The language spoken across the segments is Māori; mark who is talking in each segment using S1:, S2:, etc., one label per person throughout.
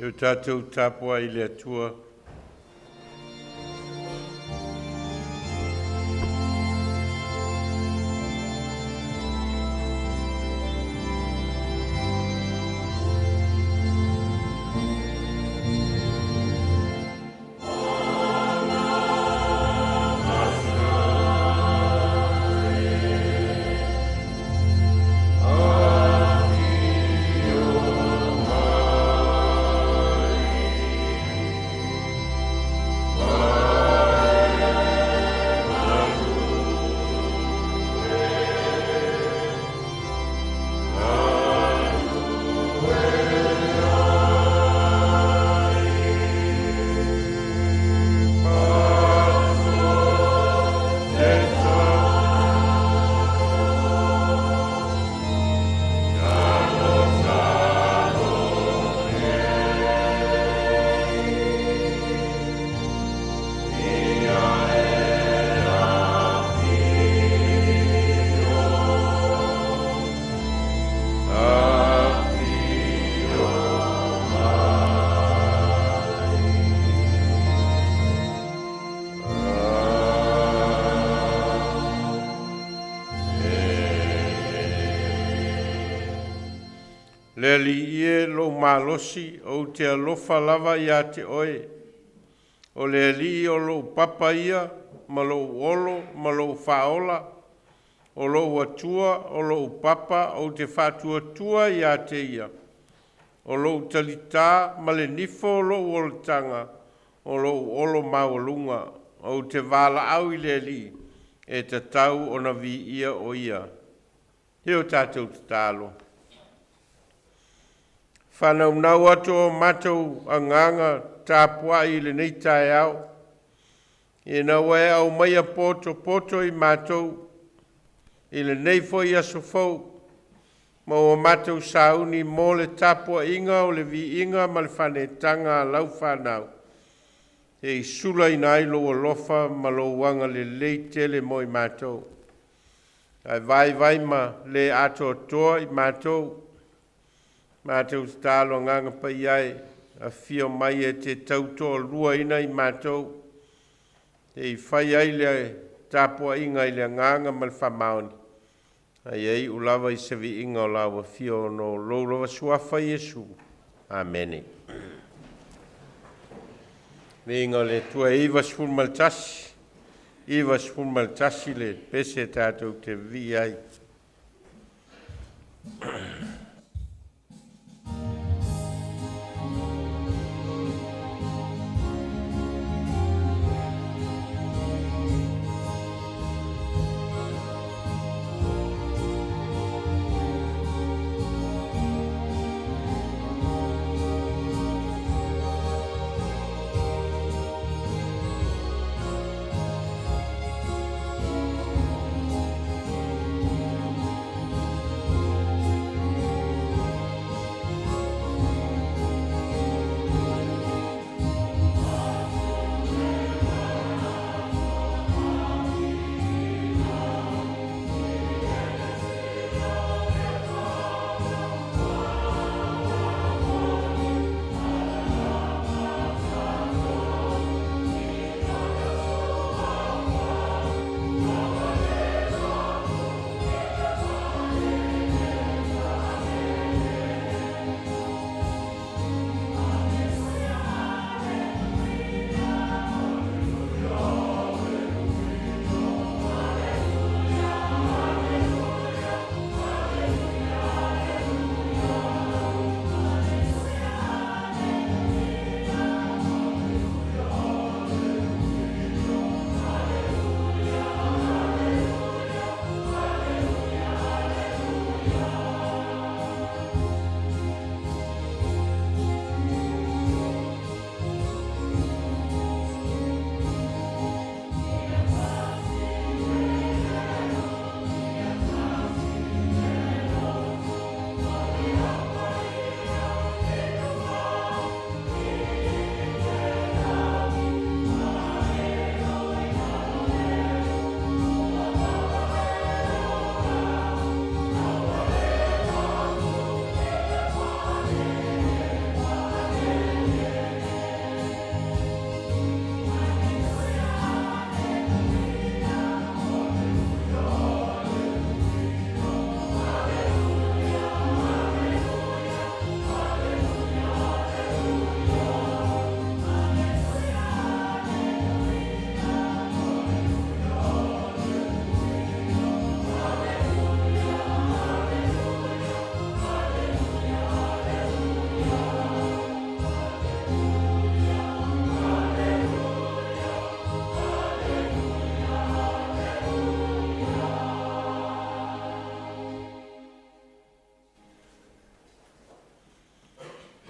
S1: E o tātou tāpua I le atua. Le li ie lo malosi o te alofa lava ia te oe. O le li o lo papa ia, ma lo olo, ma lo faola. O lo atua, o lo papa, o te fatua tua ia te ia. O lo talita, ma le nifo o lo oltanga. O lo olo maolunga, o te vala au I le li. E te tau o na vi ia o ia. Heo tātou te tālo. Whanau nau ato matou anganga tāpua I le nei tae au. E nau e au mai a poto I matou. I le nei foi aso fau. Ma o matou sauni mo le tāpua inga o le vi inga ma le whanetanga lau whanau. E sula I nai lo alofa ma lo wanga le leitele mo I matou. Ai vai ma le ato toa I matou. Mātou tālo nganga pai ai, a whio mai e te tautoa lua ina I mātou. E I whai ai le tāpua inga I le nganga mal whamaoni. Ai ei ulawa I sevi inga o lawa whio no loulawa suafa Iesu. Amene. Me inga le tua iwa spul maltasi. Iwa spul maltasi le pese tātou te vi ai.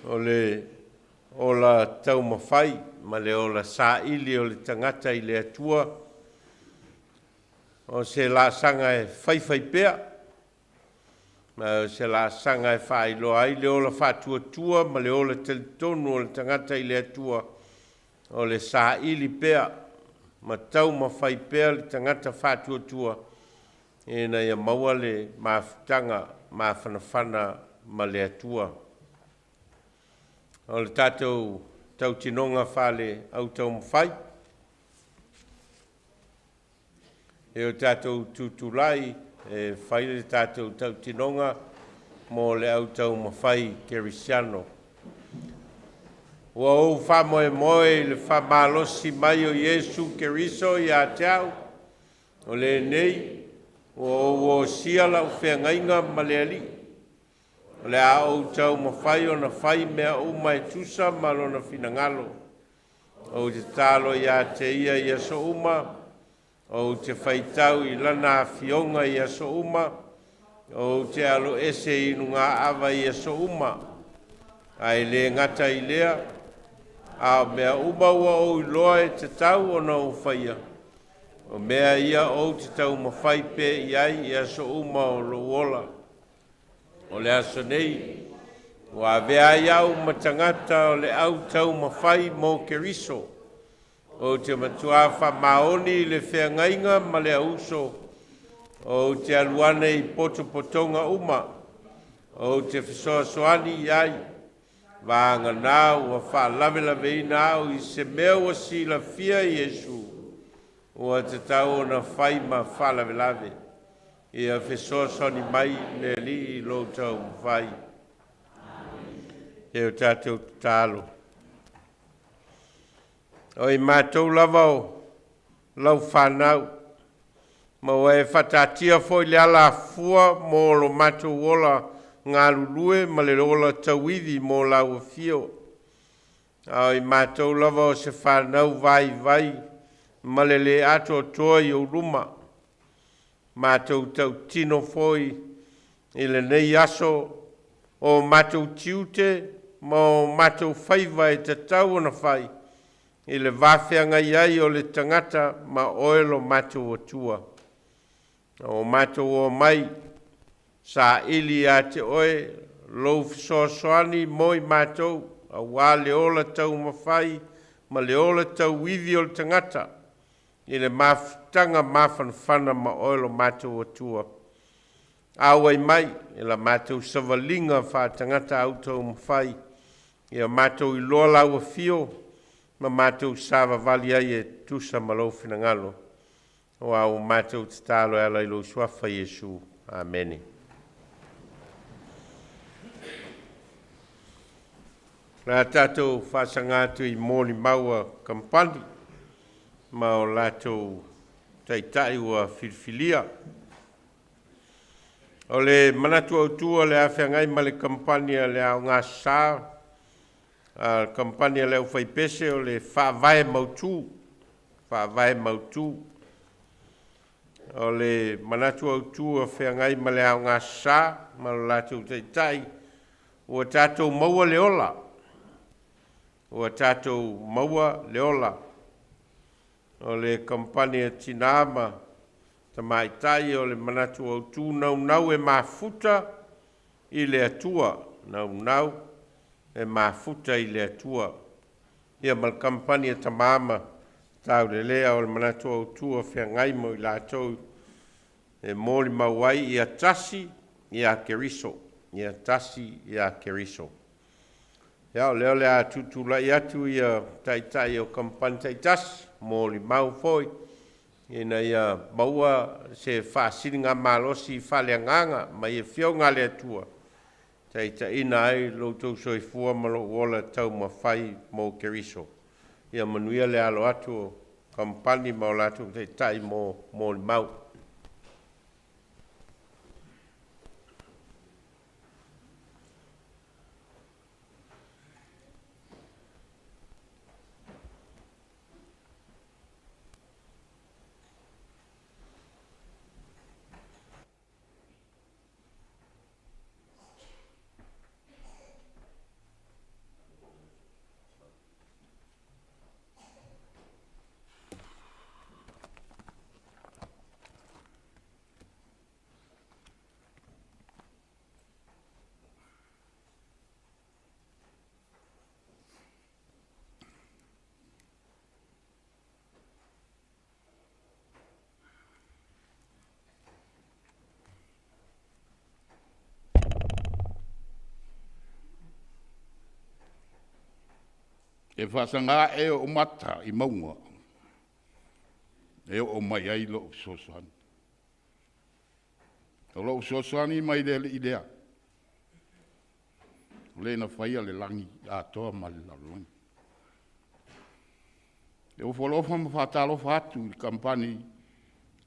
S1: o la TaumafaI ma le o la saili o le tangata i le atua o se la sanga e fai pea ma se la sanga e whailo ai le o la whatuatua ma le o la telitonu o le tangata i le atua o le saili pea ma TaumafaI pea le tangata whatuatua e na ia maua le mafutanga mawhanawhana ma le atua. O le tātou tautinonga whale au TaumafaI. E o tātou tutulai e whaile tātou tautinonga mō le au TaumafaI Kerisiano. Ua ou whamoe le whamalosi mai o Yesu Keriso i a teau. O le nei, o siala o whengainga ma le ali. O le a au TaumafaI o na whai mea uma e tusa malo na finangalo. O te talo i a te ia i aso uma. O te whaitau i lana fionga i aso uma. O te alo ese i nunga awa i aso uma. Ai le ngata i lea. A mea uma ua o i loa e te tau o na o whaia. O mea ia o te TaumafaI pe i ai i aso uma o lo wola. O le aso nei, o a vea iau matangata o le au TaumafaI mō Keriso. O te matua whamaoni le whengainga ma le auso. O te aluane i potopotonga uma. O te whesoasoani iai. Vanga nā ua whalawe i nā o i se mea ua si la fia Yesu. Ua te tau o na whai ma whalawe. Ia whesoasoani mai le li i lo TaumafaI. E o tātou tālo. O i mātou lava o lau whanau. Ma o e whatatia foi le ala fua mō lo mātou ola ngā lulue ma le ola tauivi mō lau fio. O i mātou lava o se whanau vai ma le ato toa i o ruma. Mātou tau tino foi i le nei aso o mātou tiute ma o mātou whaiva e te tau na whai. I le wāwhianga iai o le tangata ma oelo mātou atua. O mātou o mai sa ili a te oe lou fisoasoani moi mātou a wā le ola TaumafaI ma le ola tau wivi o le tangata. I le mafutanga mawhanawhana ma oelo mātou atua. Awai mai, i la mātou savalinga whātangata au TaumafaI. I a mātou i loa lau a fio, ma mātou sāwa vali ai e tusa malofina ngalo. O au mātou te tālo ala ilo suafa Yesu. Amen. Nā tātou whasangātu i mōni maua kampani. Ma o lātou taitai ua whirwhilia. O le manatu au tua le awhiangai ma le kampania le au ngā sā. Kampania le au whaipese o le whaavae mautu. Whaavae mautu. O le manatu au tua awhiangai ma le au ngā sā. Ma o lātou taitai. Ua tātou maua le ola. Ua tātou maua le ola. O le kampania tinama tamaitai o le manatu au tū nau e mafuta i le atua. Nau e mafuta i le atua. Ia mal kampania tamama tau le lea o le manatu au tū a whiangai mo i lātou e mōli mauai i a tasi i a Keriso. I a tasi i a Keriso. Ia o leo le a tutulai atu i a taitai o kampani taitasi. Mōli mau foi, ina ia maua se whaasiringa malosi whaleanganga, ma ia whionga le atua. Taita ina ai Lotu soifua malo ola TaumafaI mō Keriso. Ia manuia le alo atu kampani mau latu taitai mōli mau.
S2: e whasanga e o mata I maunga. E o mai ai lo sosoani. O lo sosoani mai le idea. Le na whaia le langi a toa mali la langi. E o wholofa ma whatalo whatu I kampani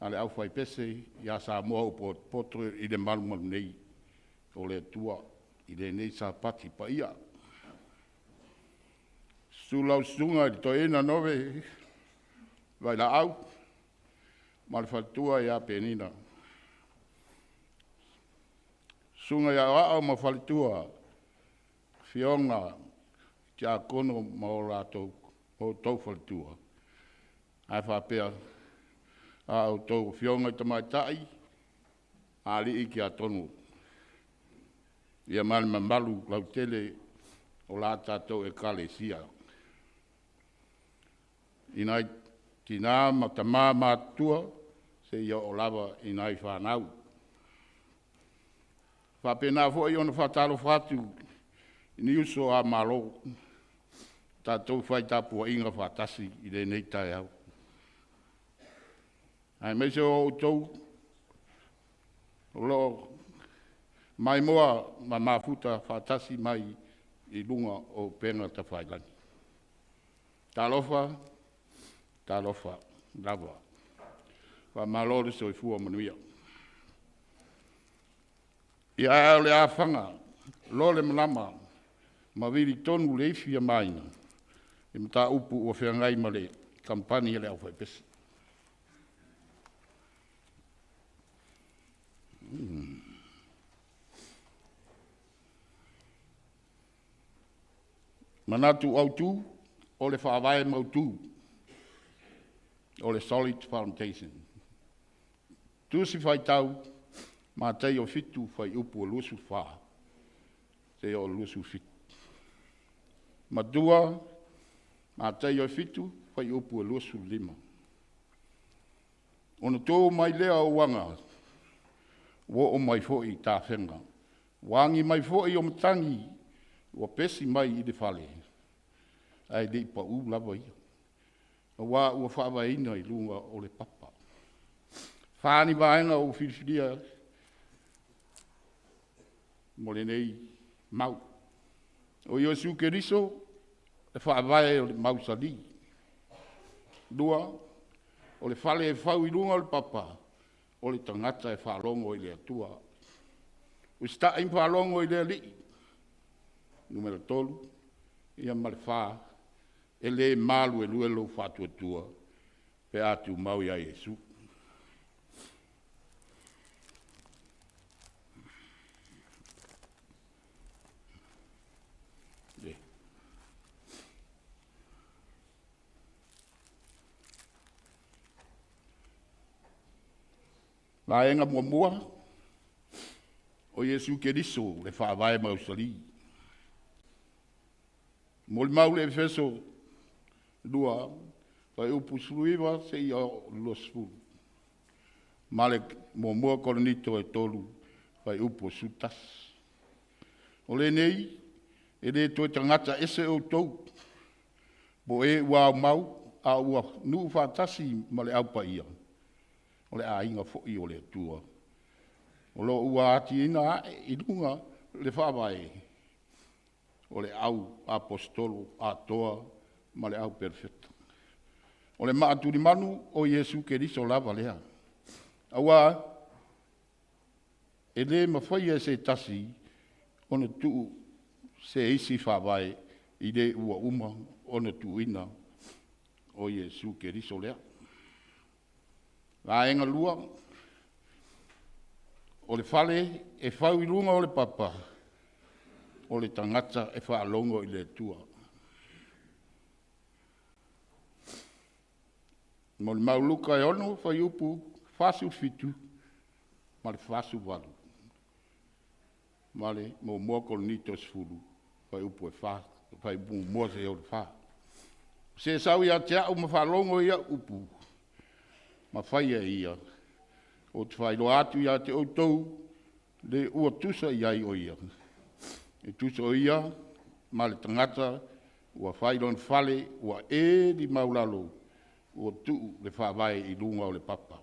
S2: ale au whai pese ia sa moa o potro I le malu nei o le tua I le nei sa pati pa ia. Sulau sunga I to ena nove vai la au ma le whatua ia penina. Sunga ia au ma whalitua fionga kia kono ma o rātou o tau whalitua. Ai whapea au tau fionga I tamaitai a li I kia tonu. Ia mani mamalu lau tele o la tātou e kale sia. Inai tina ma tamā mātua se ia o lava inai whanau. Whapena fo I ona whatalo whatu ni uso a malo tātou whai tāpua inga whatasi I le nei tai au. Ai meise o tau lo mai moa ma mafuta whatasi mai I lunga o penga ta whailani. Talofa, lava. Wa malore so I fua manuia. Ia au le awhanga, lo le malama, ma viri tonu le ifia maina. I mta upu o whiangai ma le kampani ele au whaipesi. Manatu au tu, o le whaawai mau tu, o le solid foundation. Tu si whai tau, ma tei o fitu whai upu o lusu wha, te o lusu fitu. Ma dua, ma tei o fitu whai upu o lusu lima. Ono tō mai lea o wanga, wo o mai fo I tā whenga. Wangi mai fo I o matangi, wa pesi mai I de whale. Ai de pa u lava ia. Wa ua whawaina I lunga o le papa. Whāni vaenga o whiwhiria mo le nei mau. O Iosu Keriso, e whawae o le mau sali. Dua, o le whale e whau I lunga o le papa, o le tangata e whalongo I le atua. O sta I whalongo I le li. Numero tolu, ia ma le wha, e le malu e luelo whatua tua, pe atu mau ia Iesu. La enga mua, o Iesu Keriso le whaavae mausali. Mol mau le feso lua, vai upu suiva se ia los fulu. Male mua kolonito e tolu, vai upu sutas. O le nei, e le toi tangata ese o tou. Bo e ua mau, a ua nu fatasi male au pa ia. O le a inga fo I o le tua. O lo ua ati ina I lunga le whawae. O le au apostolo a toa ma le au perfecta. O le maaturi manu o Iesu Keriso lava lea. Awa e le mawhai e se tasi ona tuu se isi whawae I le ua uma ona tuina o Iesu Keriso lea. La enga lua, o le whale e whau I lunga o le papa, o le tangata e whaalongo I le tua. Mo le mauluka e ono whai upu whasu fitu, ma le whasu walu. Ma le mo mua kolonitos furu, whai upu e whai upu mua se o le wha. Se sau ia te au ma whalongo ia upu. Ma whaia ia, o te whailo atu ia te outou, le ua tusa iai o ia. E tusa o ia, ma le tangata, ua whai lon whale, ua di maulalo, ua tuu le whawai I lunga o le papa.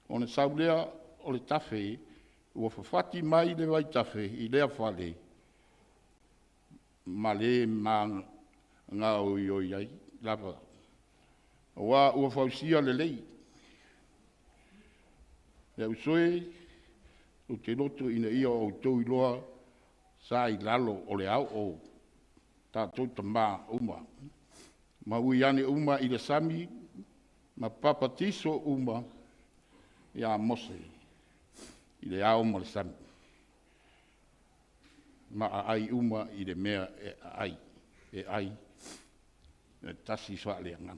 S2: O ne saulea o le tafe, ua whawhati mai le wai tafe I lea whale, ma le ma ngā oi oi ai, lava. Ua whausia le lei. Le usoe, o te loto ina ia o tau iloa, sa I lalo o le au o tātou tamā uma. Ma ui ane uma I le sami, ma papa tiso uma, ia mose, I le au ma le sami. Ma ai uma I le mea ai, e tasi whaaleangana.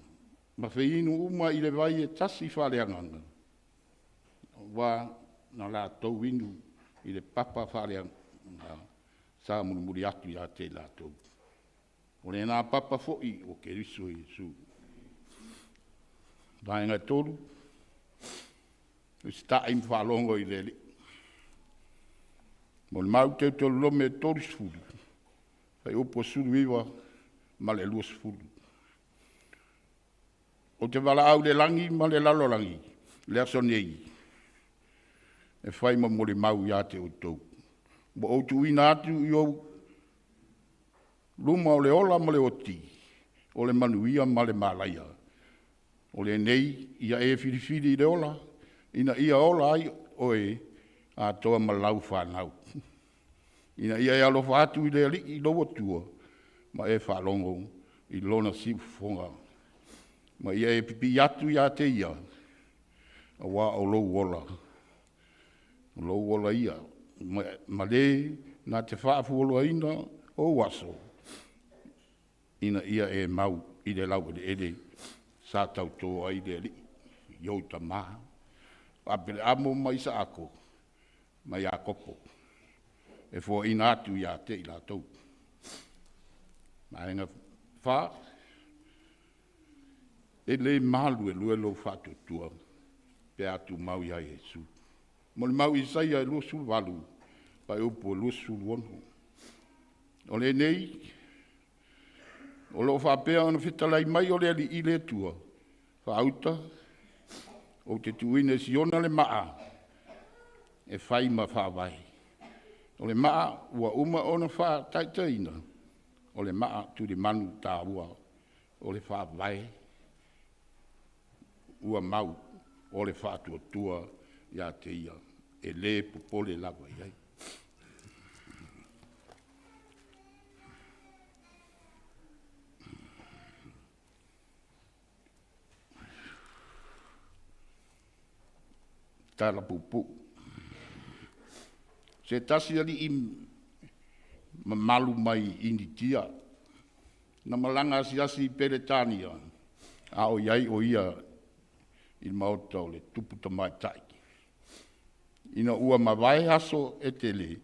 S2: Ma whiinu uma I le vai e tasi whaaleangana. Wa na la tau inu I le papa whaaleangana, sa muri atu ia te la tau. O le nā papa fo'i o ke riso Jesu. Vaenga tolu, o sta im whalongo I le li. Mo le mau te tolu lome tolu sfulu. Fai opo sulu iwa, ma le lua sfulu. O te wala au le langi, ma le lalo langi, le asonei. E fai mo le mau ia te o tau. Mo o tu ina atu I au luma o le ola ma le oti, o le manuia ma le malaia. O le nei, ia e whiriwhiri I le ola, ina ia ola ai oe a toa malau whanau. Ina ia e alofa atu I le ali I loa tua, ma e whalongo I lona siufonga. Ma ia e pipi atu ia te ia, a wā o lou ola. O lou ola ia, ma le na te whaafuolo ina o waso. Ina ia e mau I le lau de ede sa tau toa I le li iou ta maha apele amo mai sa ako mai a kopo e fo ina atu ia te I la tau ma inga wha e le malu e lue lo whatu tua pe atu mau ia Jesu mo le mau Isaia e lua sulu walu pa upo lua sulu wonu o le nei o lo whapea ona whitalai mai o le ali I le tua. Whauta, o te tuine si ona le maa, e whai ma whawai. O le maa, ua uma ona wha taitaina. O le maa, tu le manu tā ua, o le whawai. Ua mau, o le whātua tua, ia te ia, e le pupole lawa iai. Tala pupu. Se tasi ali I malu mai ini tia. Na malanga asi Peretania. A o iai o ia I mauta o le tupu tamaitai. Ina ua mawai aso e tele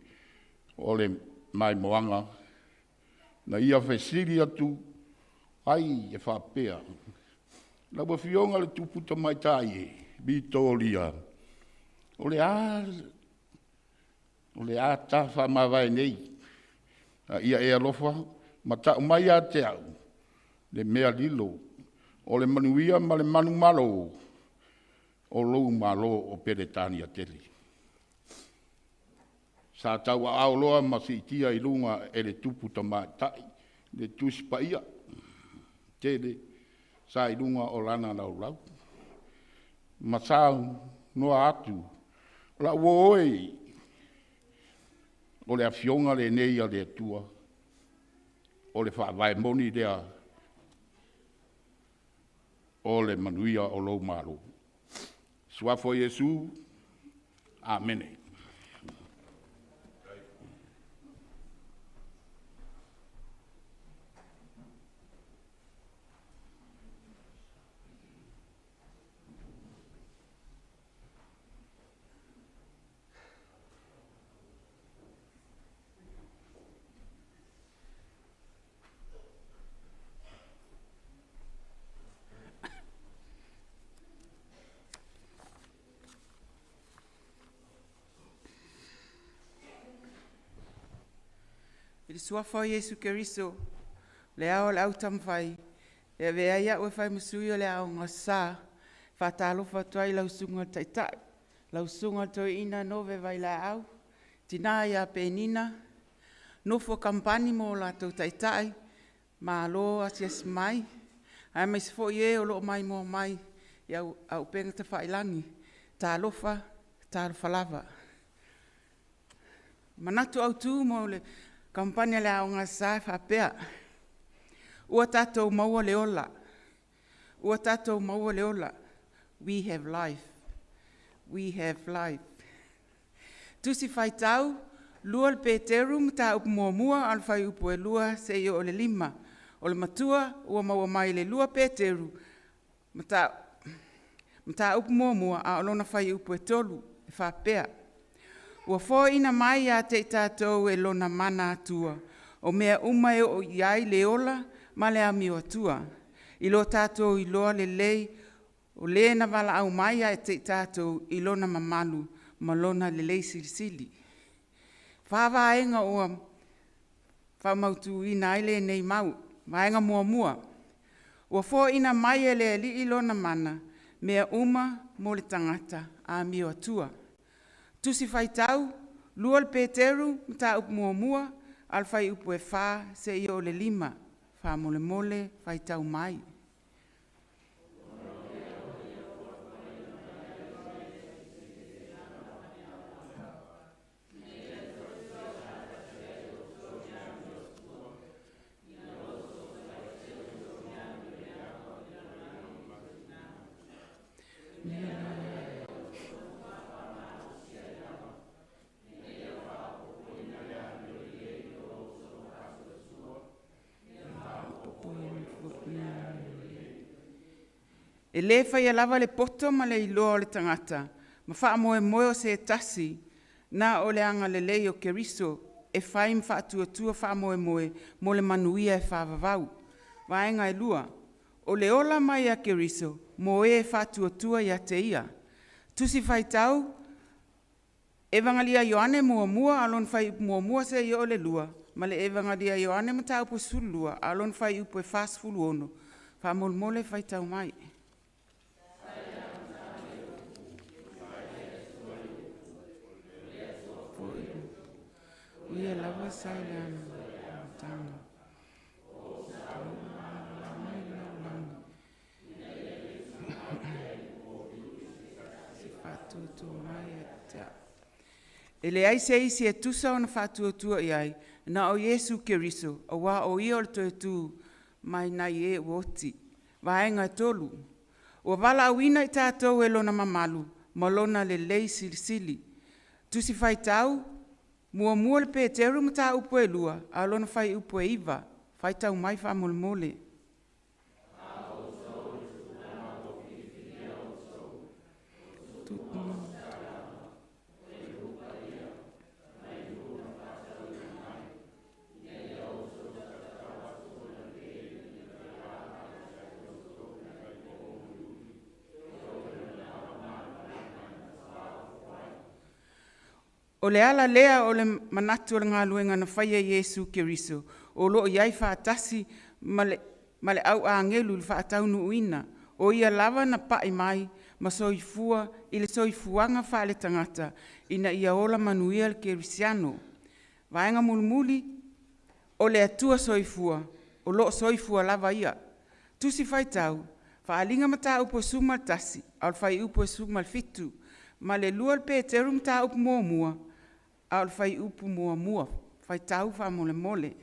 S2: o le mai moanga. Na ia fesiri atu ai e whapea. Na wa fionga le tupu tamaitai e. Bitolia. O le a ta wha mawai nei. Ia e alofa, ma ta umai a te au. Le mea lilo. O le manuia ma le manu malo. O lou malo o Peretania tele. Sa tau a aoloa ma si tia I lunga e le tupu tamaitai. Le tuspa ia. Tele. Sa I lunga o lana lau lau. Ma sa noa atu. La woi. O le afionga le nei a le tua. O le whaavai moni lea. O le manuia o lou malo. Suafo Jesu. Amen.
S3: I le suafa o Iesu Keriso, Le au le au TaumafaI. E vea ia ue whai masui o le au ngā sā. Whatalofa tuai lau sunga taitai. Lau sunga toi ina nove vai la au. Tina ia penina. Nofo kampani mo la tau taitai. Ma alo asias mai. Ai mai sifo ie o lo mai mo mai. Ia au penga te whailangi. Tā alofa lava. Manatu au tū mo le kampani le au ngā sā whapea. Ua tātou maua le ola. Ua tātou maua le ola. We have life. We have life. Tusi whai tau, lua le Peteru mta upu mua al whai upu e lua se i o le 5. O le matua, ua maua mai le lua Peteru. Mta upu mua a olona whai upu e 3, e whapea. Ua fo ina mai a te tātou e lona mana atua. O mea umai o iai le ola, ma le ami o atua. I lo tātou i loa le lei, o le na wala au mai a te tātou i lona mamalu, ma lona le lei silisili. Whāwaenga oa, whamautu ina aile nei mau, waenga mua. Ua fo ina mai e le li i lona mana, mea uma mo le tangata a ami o atua. Tusi whai tau, lua le Peteru, mta upu mua, al whai upu e whā se i o le 5. Wha mole, whai tau mai. E le whai lava le poto ma le iloa o le tangata. Ma wha moe o se tasi. Na o le anga le lei o Keriso. E whai mwha atua wha moe mo le manuia e wha vavau. Waenga e lua. O le ola mai a Keriso. Mo e wha atua ia te ia. Tusi whai tau. Evangalia Ioane mua alon whai mua se i o le lua. Ma le evangalia Ioane ma tau po sulua. Alon whai upo e wha sfulu ono. Wha mole whai tau mai. Ia lava sai le tanga. E le ai se isi e tusa o na whātua iai, na o Yesu Keriso, a wā o ia o le toi tū, mai nai e woti, waenga e tolu. Ua wala awina i tātou e lona mamalu, ma lona le lei silisili. Tusi whai tau, mua le Peteru mta upo e lua, a lona whai upo e 5, whai tau mai wha mole. O le ala lea o le manatu o le ngā luenga na whaia Yesu Keriso, o loo iai whaatasi ma le au a ngelu le whaataunu uina, o ia lava na pai mai ma soifua i le soifuanga wha le tangata, ina ia ola manuia le Kerisiano. Vaenga mulmuli, o le atua soifua, o loo soifua lava ia. Tusi whai tau, whaalinga mata upo suma tasi, al whai upo suma fitu, ma le lua le Peteru mta upo mua, al whai upu mua, whai tau wha mole.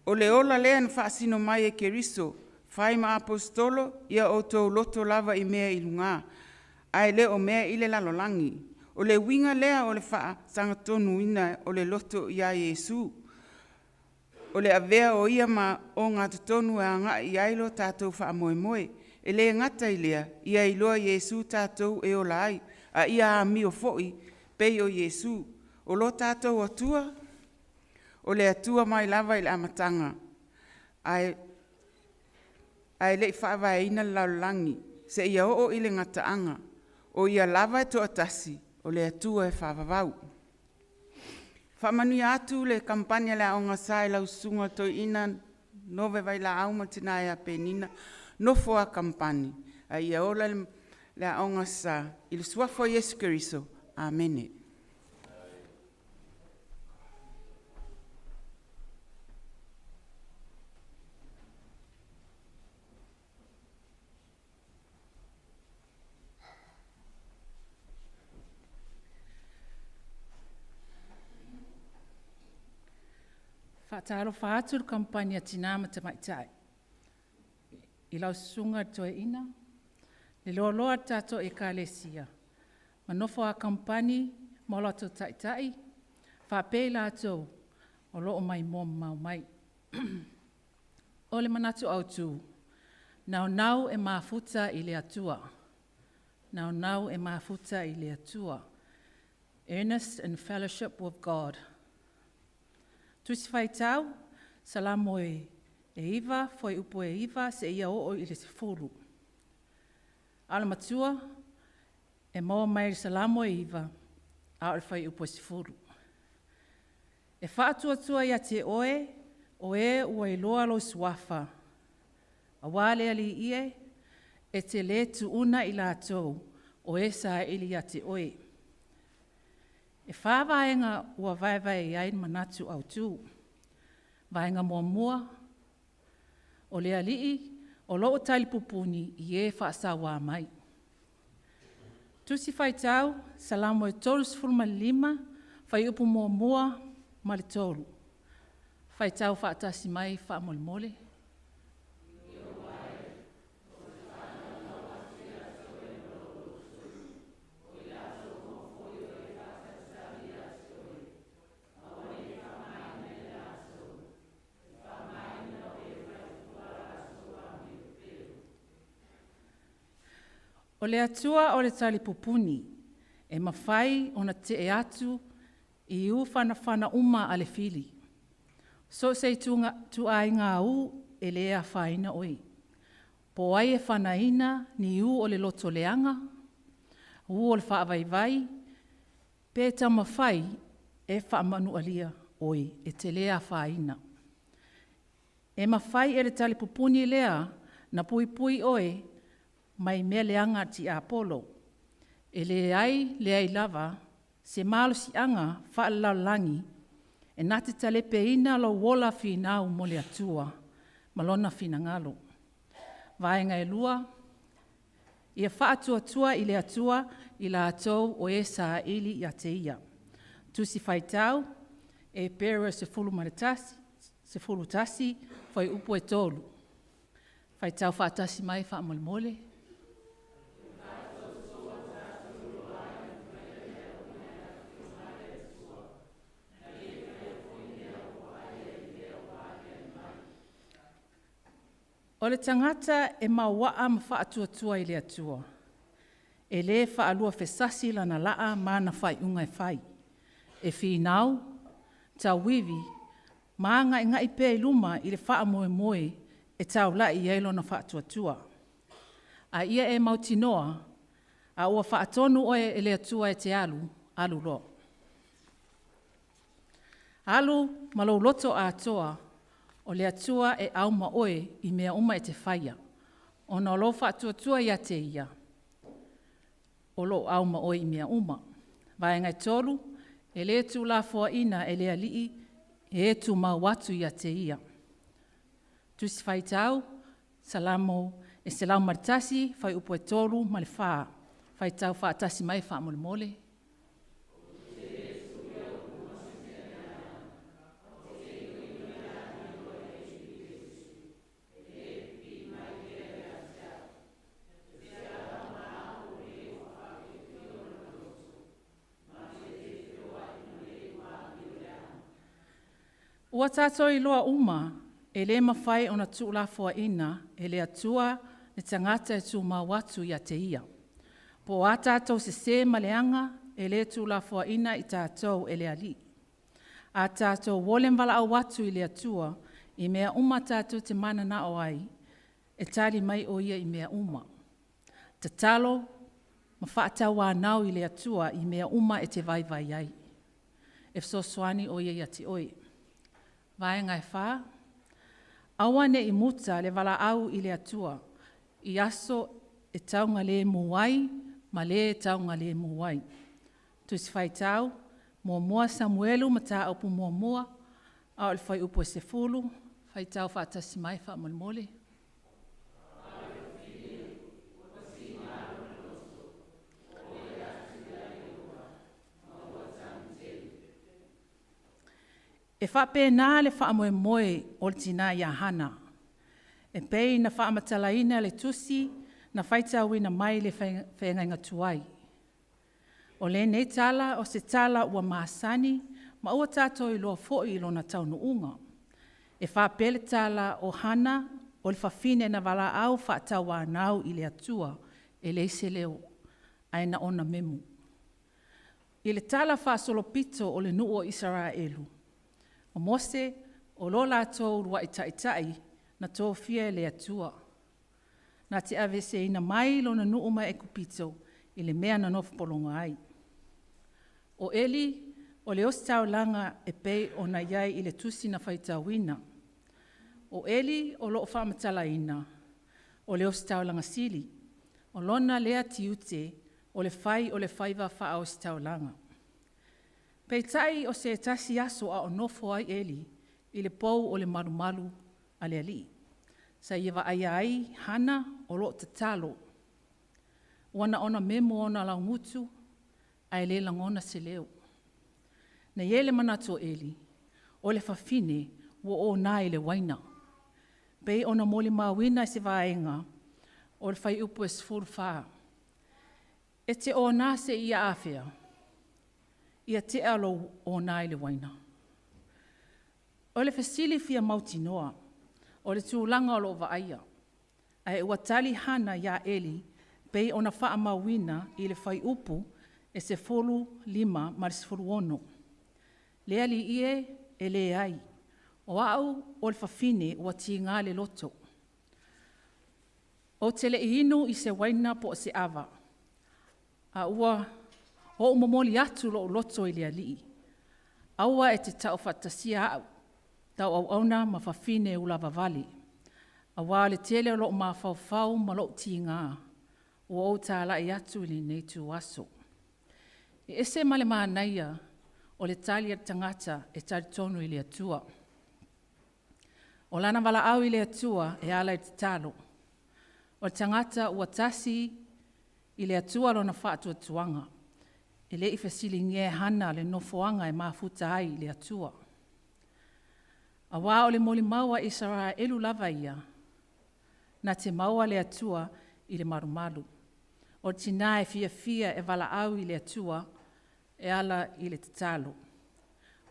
S3: O le ola lea na whaasino mai e Keriso, Whai ma apostolo, ia o tō loto lava I mea I lunga. Ai le o mea I le lalolangi. O le winga lea o le wha sanga tonu ina o le loto ia Yesu. O le avea o ia ma o ngā tutonu a ngā I ailo tātou wha moe moe. E le ngata I lea, ia I loa Yesu tātou e o lai. A ia a mi o foi, pei o Yesu. O lo tātou atua, o le atua mai lava I le amatanga. Ai le whaava ina laulangi, se ia o I le ngataanga. O ia lava e to atasi, o le atua e whaavavau. Whamanui atu le kampania le aonga sai lau sunga to ina nove vai la auma tina ea penina, no foa kampani. A ia ola le aonga sa, il suafo Yesu Keriso. Amene.
S4: Whaataro whaaturu kampania tina Matautia. I lau sunga toe ina, le loa tato e kālesia. Manofo a kampani, molato taitai, whapei lātou, o loo mai mau mai. O le manatu au tū, nau e mafuta I le atua. Nau e mafuta I le atua. Earnest and fellowship with God. Tusi whai tau, salamo e iwa, foi upo e iwa, se ia o I le sefuru. Ala matua, e moa mai salamo e iwa, a o le whai upo e sefuru. E whaatua ia te oe, o e ua I loa lo suafa. A wale ali ie, e te le tu una I lātou, o e sa ili ia te oe. E whāwaenga ua vai I ain manatu au tū. Vaenga mua, o lea lii, o loo tali pupuni I e whaasawa mai. Tusi whai tau, salamo e tolu sifuruma lima, whai upu mua, mali tolu. Whai tau whaatasi mai whaamole. O le atua o le tali pupuni, e mawhai o na te e atu I u whana uma a le fili. So sei tu ai ngā u e lea whaina oi. Po ai e whanaina ni u o le loto leanga, u o le whaavaivai, pe taumafai e whaamanu alia oi e te lea whaina. E mawhai e le tali pupuni lea na pui oi mai mea leanga ti a Apollo. E le ai lava, se malo si anga whaalaulangi, e nati talepe ina lo wola finau mo le atua, malona fina ngalo. Vaenga e lua, ia whaatua I le atua I la atou o e sa ili I a te ia. Tusi whaitau, e pere se fulu tasi, whai upo e tolu. Whaitau whaatasi mai whaamole. O le tangata e mawaa ma whaatua I le atua. E le whaalua whesasi lana laa mana whai unga e whai. E whinau, tau wivi, maanga I ngai pē luma I le wha moe e tau lai I eilo na whaatua. A ia e mautinoa, a ua whaatonu oe e le atua e te alu lo. Alu malou loto a atoa, o le atua e auma oe I mea uma e te whaia. O na lo whaatuatua ia te ia. O lo auma oe I mea uma. Vaenga tolu, e le tu la fua ina e le alii, e tu mauatu ia te ia. Tusi whaitau, salamo e se lau maritasi, whai upo e tolu, ma le whaa. Whaitau whaatasi mai wha mole. Ua tātou I loa uma, e le mawhai o na tuilaepa e le atua ne tangata e tū mawatu I a te ia. Po a tātou se maleanga e le tuilaepa I tātou e le ali. A tātou wolem wala au watu I le atua, I mea uma tātou te mana na o ai, e tali mai o ia I mea uma. Te talo, ma whaatau nau I le atua I mea uma e te vai ai. E fsoswani o ia te oi. Vai ngai wha, awa ne I muta le wala au I le atua, I aso e taunga le muwai, ma le taunga le muwai. Tusi whai tau, mua Samuelu ma tā aupu mua, au le whai upo se fulu, whai tau whaatasi mai wha molimole. E whapena le whaamoe o le tina ia hana. E pei na whaamatalaina le tusi na whaitauina mai le whaengainga tuai. O le nei tala o se tala ua maasani ma ua tātou I loa fo'i I lona taunu unga. E whapele tala o hana o le whawhine na wala au whaatawa nau I le atua e le se leo aina ona memu. I le tala whaasolopito o le nuu o Israelu. O Mose, o lo lātou rua I taitai na tō fia le atua. Nā te ave se ina mai lo na nuuma e kupito I le mea na nofu polonga ai. O Eli, o le ostau langa e pei o na iai I le tusi na whaitauina. O Eli, o lo o whaamatalaina, o le ostau langa sili. O lona lea tiute, o le whaiva wha o ostau langa. Pei tai o se tasi aso a o nofo ai Eli, I le pou o le marumaru a le ali. Sa iwa ai hana o lo te talo. Wana ona memo ona lau mutu, ai le langona se leo. Na iele manato Eli, o le whawhine wo o nā I le waina. Pei ona moli mawina se vaenga, o le whai upu e sfuru whaa. E te o nā se ia awhia. Ia te alo o nā I le waina. O le fasili fia mauti noa, o le tūlanga o lo vaaia. Ai ua tali hana ia Eli, pei ona wha mawina I le whai upu e se folu 5 ma le sefulu ono. Lea li ie e le ai, o au o le whawhine ua ti ngā le loto. O te le inu I se waina po o se awa, a ua o umomoli atu lo loto I le alii. Aua e te tau whatasia au, tau au auna ma whawhine ula vavali. Awa le tele o lo ma whawhau ma lo ti ngā, o au tāla I atu I nei tu aso. E ese ma le mānaia o le tali a tangata e tali tonu I le atua. O lana wala au I le atua e ala I te talo. O le tangata ua tasi I le atua lo na whaatua tuanga. E le I fasili nge hana le nofoanga e mafuta ai I le atua. A wā o le moli maua Israelu lava ia, na te maua le atua I le marumalu. O tina e fia e wala au I le atua e ala I le tatalo.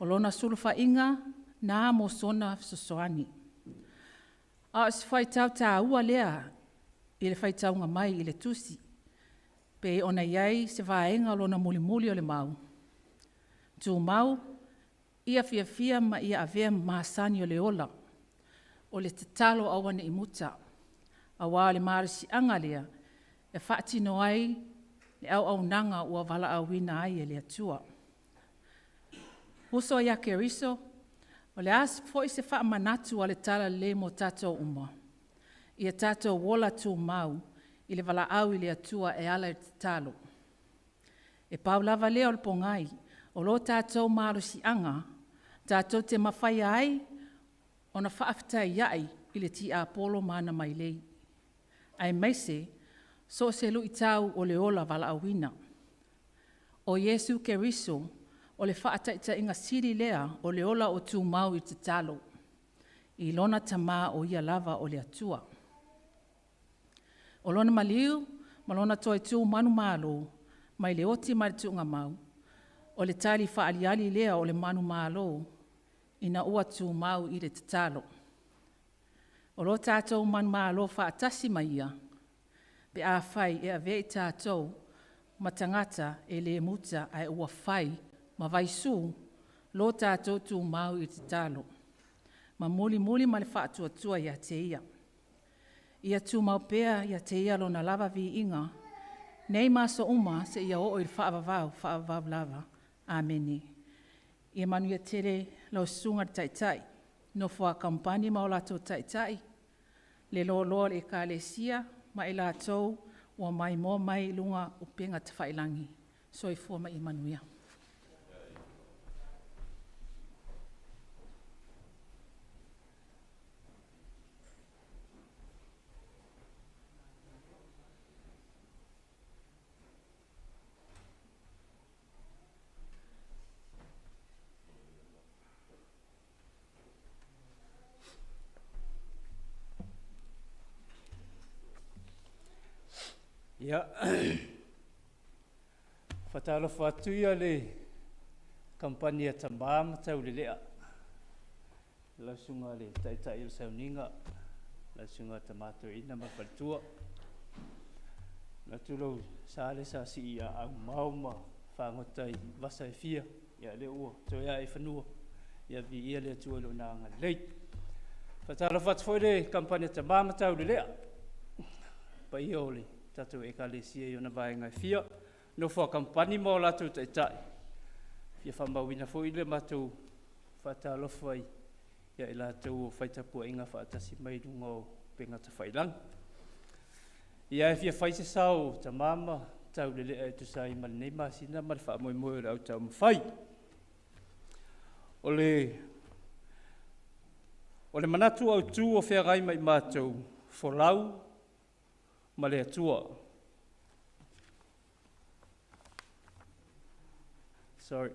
S4: O lona sulufa inga na mo sona sosoani. A si whaitau tā ua lea I le whaitaunga mai I le tusi. Pe ona iai se vaenga lona muli o le mau. Tu mau, ia fia ma ia avea maasani o le ola. O le tatalo awane I muta. A wā le marisi angalea, e whaatino ai le au nanga ua wala awina ai e le atua. Huso ia ke riso, o le as foi se wha manatu a le tala le mo tātou uma. Ia tātou wola tu mau, I le wala au I le atua e ala I talo. E pau lava leo le pongai, o lo tātou marusi anga, tātou te mawhai ai, o na whaaftai iai I le ti a polo mana mai lei. Ai meise, so se lui tau o le ola wala awina. O Yesu ke riso, o le whaataita inga siri lea o le ola o tū mau I te talo. I lona tama o ia lava o le atua. O lona maliu, ma lona toi tū manu malo, mai le oti mai tunga mau. O le tali whaaliali lea o le manu malo, ina ua tū mau i le tatalo. O lo tātou man mālo whaatasi mai ia, pe a whai e a vei tātou ma tangata e le muta ai ua whai ma vaisu lo tātou tū mau i tatalo. Ma muli ma le whaatua ia te ia. Ia tū mau pea ia te ia lo na lava vi inga, nei maso uma se ia o i whaavavau lava. Ameni. Ia manu ia tere lau sunga taitai, no wha kampani ma o lato taitai, le lo le ka le sia, ma i lato ua mai mo mai lunga upenga te whailangi. So i fua ma i manuia.
S5: Ia, whatalo whatuia le kampania Matautia le lea. Lausunga le taitai il Sauniga, lausunga Matautia ma whaltua. Natulau sāle sa si ia au mauma whangotai vasa e fia, ia le ua, toia e whanua, ia vi ia le atua lo nanga lei. Whatalo whatfoi le kampania Matautia le lea, pa ia ole. Tatou e kalesia i ona vaenga fia, no wha kampani mo latou taitai. Fia whamauina fo ile matou whatalofa i, ia i latou o whaitapua inga whaatasi mai runga o penga ta whailang. Ia e fia whaise sao ta mama, tau lele e tu sa i mani nei masina, mani wha moe moe rau TaumafaI. O le manatu au tū o whea gai mai mātou, wholau, ma le atua. Sorry.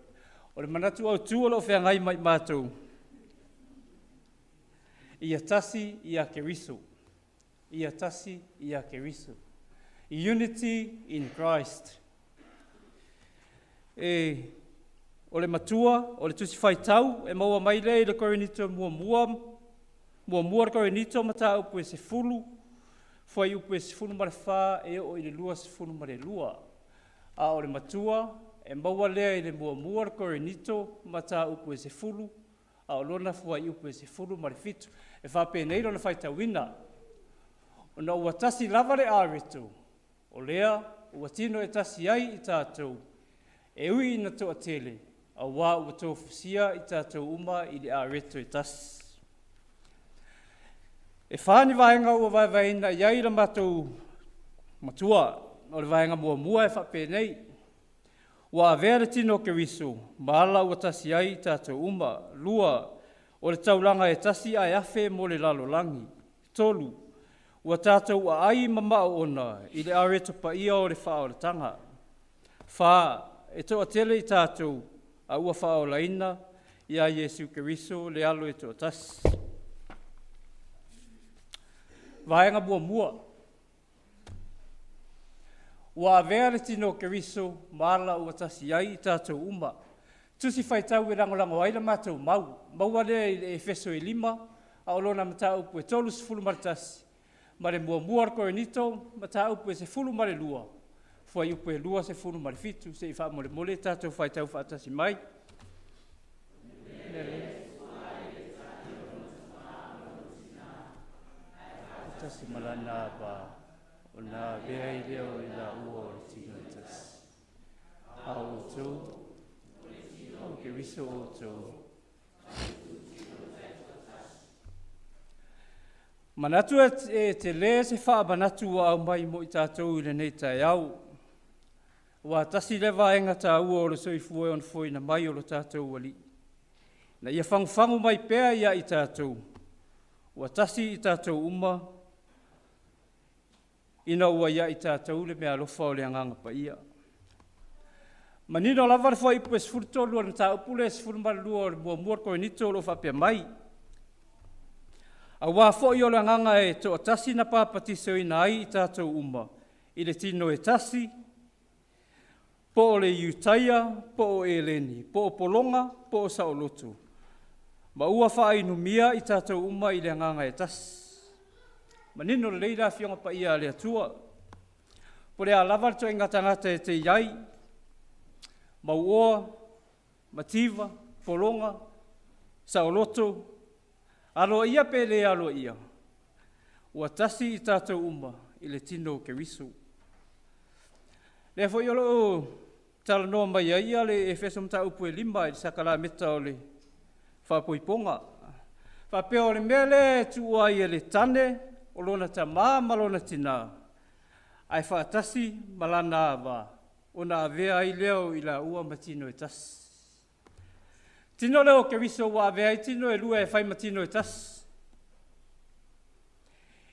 S5: O le manatu au tūalo whea ngai mai mātou. Ia tasi ia keriso. Ia tasi ia keriso. Unity in Christ. O le matua, o le tusi whaitau, e maua mai le korenito mua korenito mata upu e se fulu, foi upu e sifunu mare wha e o i le lua sifunu mare lua. A o le matua, e maua lea i le mua korenito mata upu e sifunu, a o lona fua i upu e sifunu mare fitu. E wha penei lona whaitawina. O na ua tasi lava le āretu, o lea ua tino e tasi ai i tātou, e ui ina toa tele, a wā ua tō fusia i tātou uma i le āretu e tasi. E whāni vaenga ua vaevaina iai la matou matua, o le vaenga mua e whapenei. Ua avea le tino keriso, maala ua tasi ai tātou uma, lua, o le taulanga e tasi ai afe mo le lalolangi. Tolu, ua tātou a ai mamao ona, i le areto pa ia o le wha o le tanga. Wha, e toa tele i tātou, a ua wha o laina, ia Jesu keriso, le alo e toa tasi. Vaenga mua. Ua avea le tino keriso, maala ua tasi ai i tātou uma. Tusi whaitau e rangolango aila mātou mau. Maua lea e feso e 5, a olona matau pu e 3 maritasi. Ma le mua korenito, matau pu e se 2 lua. Fua i upu e 2 se 2 fitu, se i wha mole tātou whaitau whaatasi mai. Tasi malana ba o na vea i leo i la ua o le tino tasi. A o tō, o ke riso o tō. Manatu e te le se wha manatu wa au mai mo i tātou i le nei tai au. Wa tasi le vaenga tā ua o le soifua e on foi na mai o lo tātou wali. Na ia whangwhangu mai pēa ia i tātou. Wa tasi i tātou uma, ina ua ia i tātou le mea lofa o le anganga pa ia. Manino lava le fwa ipu e sifurto lua na tā upule e sifuru mara lua o le mua korenito lo whapea mai. A wā fo i o le anganga e toa tasi na pāpatiso ina ai i tātou uma. I le tino e tasi, po o le iutaia, po o e leni, po o polonga, po o Lotu. Ma ua whainumia I tātou uma I le nganga e tas. Ma nino le leila fionga pa ia le atua. Po le a lava to ingatangata e te iai. Ma ua, ma tiva, folonga, sao Lotu. Alo ia pe le alo ia. Ua tasi I tātou uma I le tino ke wisu. Le fo yolo tala noa mai ia le Efeso mta upu e lima I sakala meta o le whapoiponga. Whapea o le mele tua I le tane o lona ta maa malona tina. Ai whaatasi malana awa. O na avea I leo I la ua matino e tas. Tino leo ke wiso wa avea I tino e lua e whai matino e tas.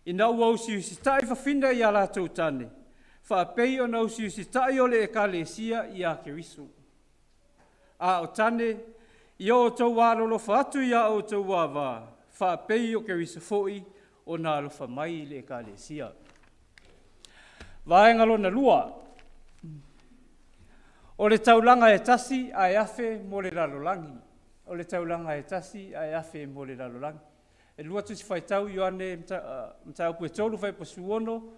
S5: Ina ua usi tai whawhina I ala tau tane. Whaapei o na usi tai o le e kalesia I a ke wiso. A o tane, I o tau wālolo whaatu I a o tau wāwā. Whaapei o ke wiso foi o na alofa mai le e kalesia. Vaengalo na lua. O le taulanga e tasi a e afe mo le lalolangi. O le taulanga e tasi a e afe mo le lalolangi. E lua tusi whaitau Ioane mta upu e tolu whai pasuono.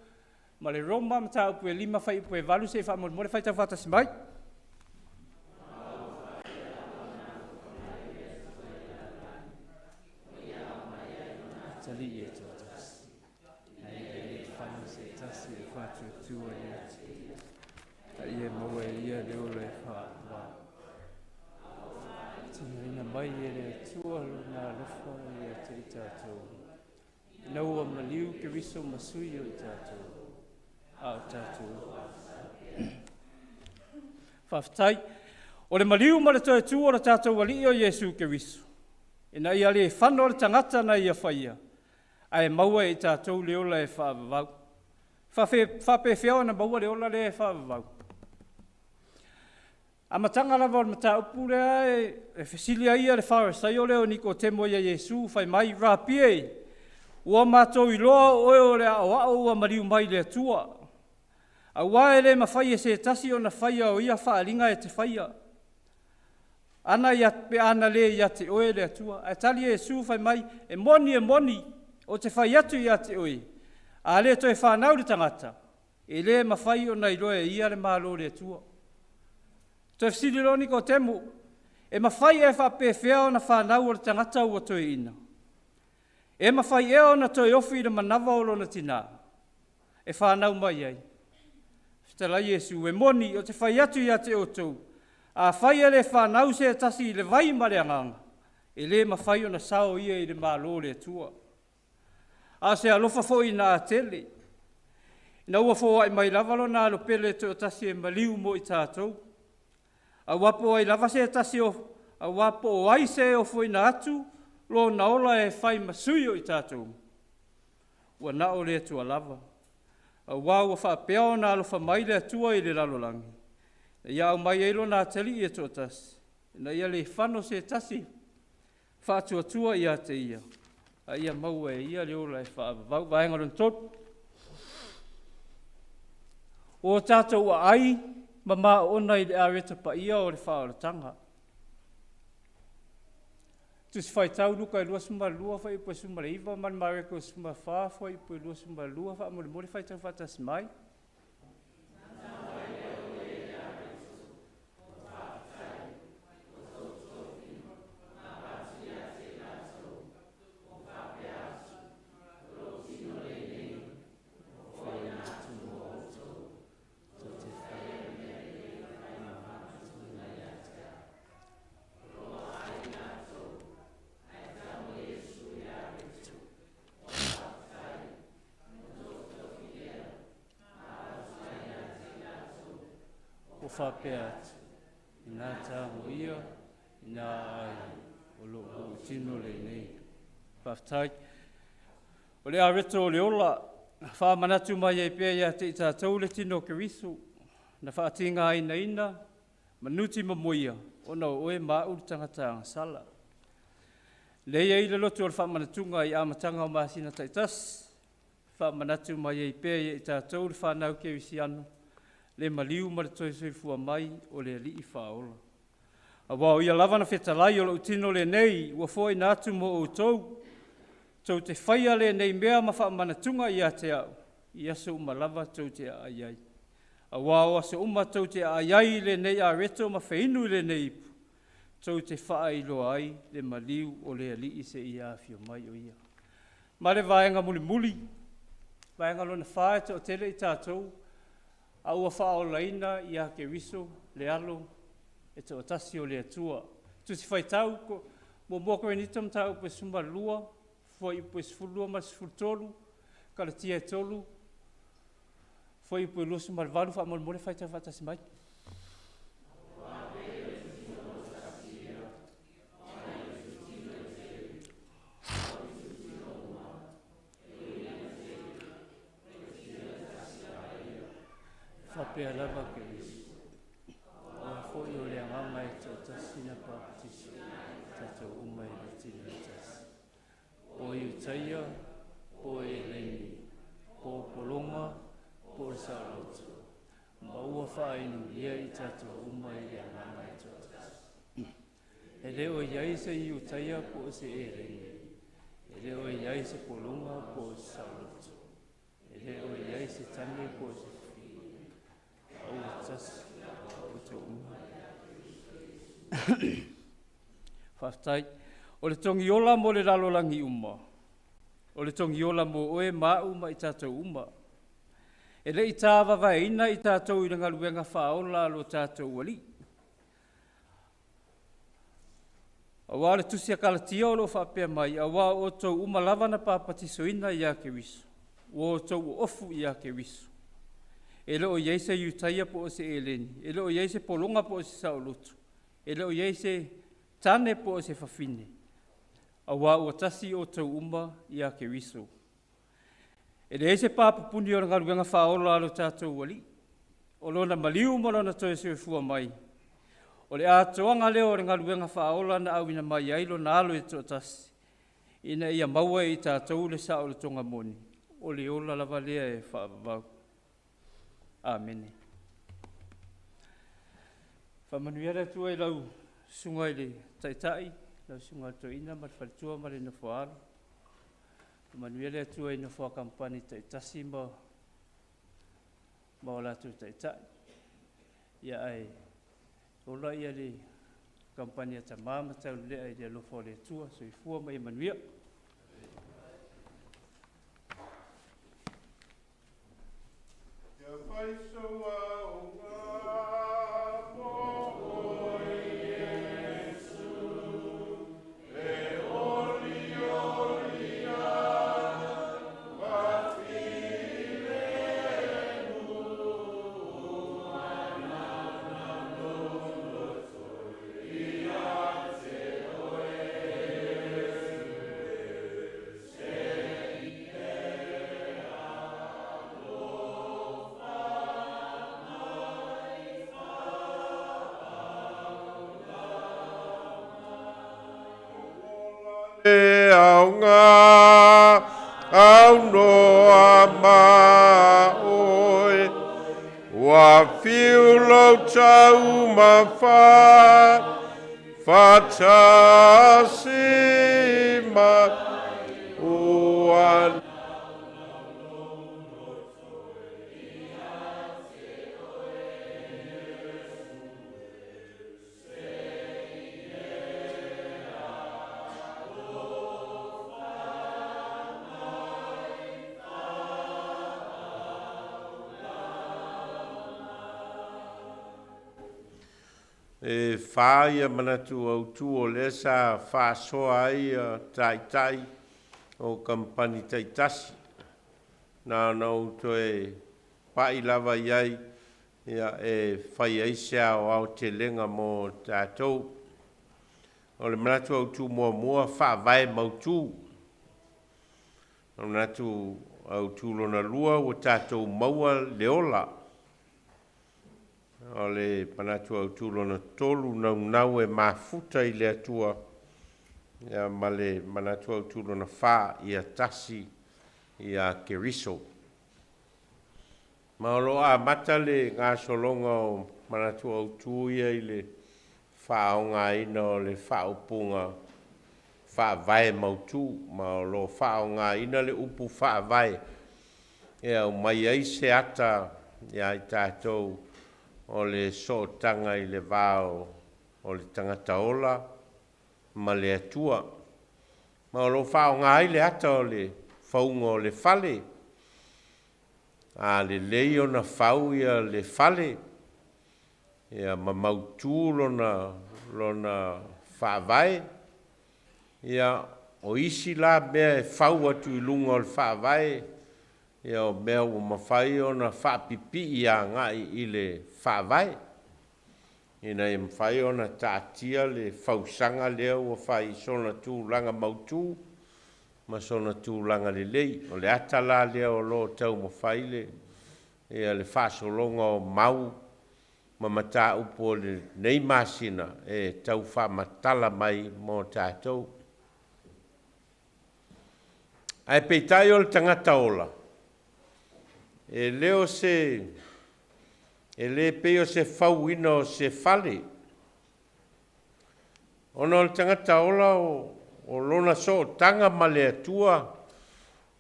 S5: Ma le Roma mta upu e lima whai upu e valu se wha mo le whaitau whatasi mai. Tali e tōtas. Nei e whanu se tasi e whatu tua i ati. Ta ia maua e ia leo le wha. Tina ina mai e le tua na lofa i ati I tātou. Naua maliu ke wiso masui o I tātou. A o tātou. Whaftai. O le maliu ma le toi tua o le tātou wali o Jesu ke wiso. Ina ia le whano le tangata na ia whaia. Ai maua I tātou le ola e whaavavau. Whape whiao na maua le ola le e whaavavau. A matanga lava o le mata upu lea e whesilia ia le wharesai o leo niko temo ia Jesu whai mai rapie. Ua mātou I loa oe o le ao ua mariu mai le atua. A wae le mawhai e se tasi o na whaia o ia whaalinga e te whaia. Ana ia pe ana le ia te oe le atua. A tali Jesu whai mai e moni o te whai atu ia te oe. A le toi whanau le tangata. E le mawhai o na iloe ia le malo le atua. Toi fsiri loni ko temo. E mawhai e whape whiao na whanau o le tangata ua toi ina. E mawhai e o na toi ofi le manawa o lona tina. E whanau mai ai. Fitala Jesu e moni o te whai atu ia te otou. A whai e le whanau se tasi le vai ma le anganga. E le mawhai o na sao ia I le malo le atua. A se alofa fo I na atele. Ina ua fo ai mai lava lo na alo pele te o tasi e maliu mo I tātou. A wapo ai lava se tasi o, a wapo o ai se o fo ina atu, lo na ola e whai masui o I tātou. Ua na o le atua lava. A wau a whapea o na alofa mai le atua I le lalolangi. Ia au mai eilo na tali I to tasi. Ina ia le whano se tasi, whaatua tua I a te ia. A ia maua e ia leola e whaavavau vaengaron tot. O tātou a ai, mama ona I le areta pa ia o le whaoratanga. Tusi whai tau luka I lua suma lua whai ipo suma le iwa, man mareko suma wha whai ipo lua suma lua wha mole mole whai tau whatas mai. Whapea atu. Ina tāhu ia, ina ai, o loo tino le nei. Whaftai. O le areto o le ola, whamanatu mai e pia ia te I tātou le tino ke wisu. Na whaatinga ina, manuti mamoia, o na oe mau tangata sala. Leia I le lotu o le whamanatunga I amatanga o masina taitas. Whamanatu mai e pia ia I tātou le whanau ke wisi anu. Le maliu ma le toi soifua mai o le alii whaola. A wao ia lava na whetalai o lau tino le nei, ua fōi nātu mo o tau. Tau te whaia le nei mea ma wha manatunga i a te au. I aso uma lava tau te aiai. A wao aso uma tau te aiai le nei a reto ma whainu le nei ipu. Tau te wha i loa ai le maliu o le ali i se i a whio mai o ia. Ma le vaenga muli muli. Vaenga lona whae te o tele i tātou. A ua wha o laina i a ke riso le alo. E te o tasi o le atua. Tu si whai tau ko mo moko e nitam tau pe sumba lua. Foi po sfulua ma sfultolu. Kala tia e tolu. Foi po lusu malvalu fa mal mole fai te fatasi mai. Fa pe lava ke foi o le ngama e te tasina pa tisi. Tato uma e tina tasi. O i taia, o e leni, o polonga, o sarotu. Maua whainu ia i tato uma i le ngama e te tasi. E leo iai se i o taia po se e leni. E leo iai se polonga po sarotu. E leo iai se tane po se fi. Au tasi. Whaftai, o le tongi ola mo le lalolangi uma. O le tongi ola mo oe maa uma i tātou uma. E le i tāwa vaina i tātou i rangaluenga whaola lo tātou wali. A wā le tusi a kalatia o lo whapea mai, a wā o tau uma lavana pāpatisoina i a ke wisu. O tau ofu i a ke wisu. E leo iei se iutaia po o se eleni. E leo iei se polonga po o se saolotu. E leo iei se tane po o se whawhine. A wā ua tasi o tau uma i a ke riso. E le se pāpupuni o ngaruenga whaola alo tātou wali. O lona maliu mo lona toe se fua mai. O le atoanga leo o ngaruenga whaola na awina mai ailo na alo e tō tasi. Ina ia maua i tātou le sa o le tonga moni. O le ola lava lea e whaavavau. Amen. Whamanuiara tua i lau sunga i le taitai, lau sunga to ina ma whalitua ma le nofoaro. Whamanuiara tua i nofoa kampani taitasi ma o latu taitai. Ia ai, ola ia le kampani a tamama tau lea i le lofo le tua, so i fua ma i manuia.
S1: E aunga au noa maoe wa fiulo Taumafai fatasima uan e whaia manatu au tu o lesa whasoa ai tai o kampani taitasi. Nā nau toe pai lava iai ia e whai aisea o au te lenga mo tātou. O le manatu au tu mua whaavai mautu. O le manatu au tu lona lua o tātou maua leola. O le panatu au tūlona tolu nau e mafuta i le atua. Ia ma le manatu au tūlona whā i a tasi i a keriso. Ma o loa mata le ngā solonga o manatu au tūia i le whaonga ina o le whaopunga whaavae mautu, ma lo whaonga ina le upu whaavae. Ea o mai ai se ata ia i tātou o le sootanga i le vāo o le tangata ola ma le atua. Ma o lo whaonga ai le ata o le whaunga o le whale. A le leo na whau ia le whale. Ia ma mautu lona whaavae. Ia o isi la mea e whau atu i lunga o le whaavae. Ia o mea o mawhai o na whapipi ia ngai i le whaavae. Ina i mwhai o na tātia le whausanga leo o whai sona tūlanga mautu. Ma sona tūlanga le lei. O le atala leo o lo tau mawhai le. Ia le whasolonga o mau. Ma mata upo le nei masina e tau whamatala mai mo tātou. Ai peitai o le tangata ola. E leo e le peo se whauina o se whale. Ona o le tangata ola o lona so tanga ma le atua.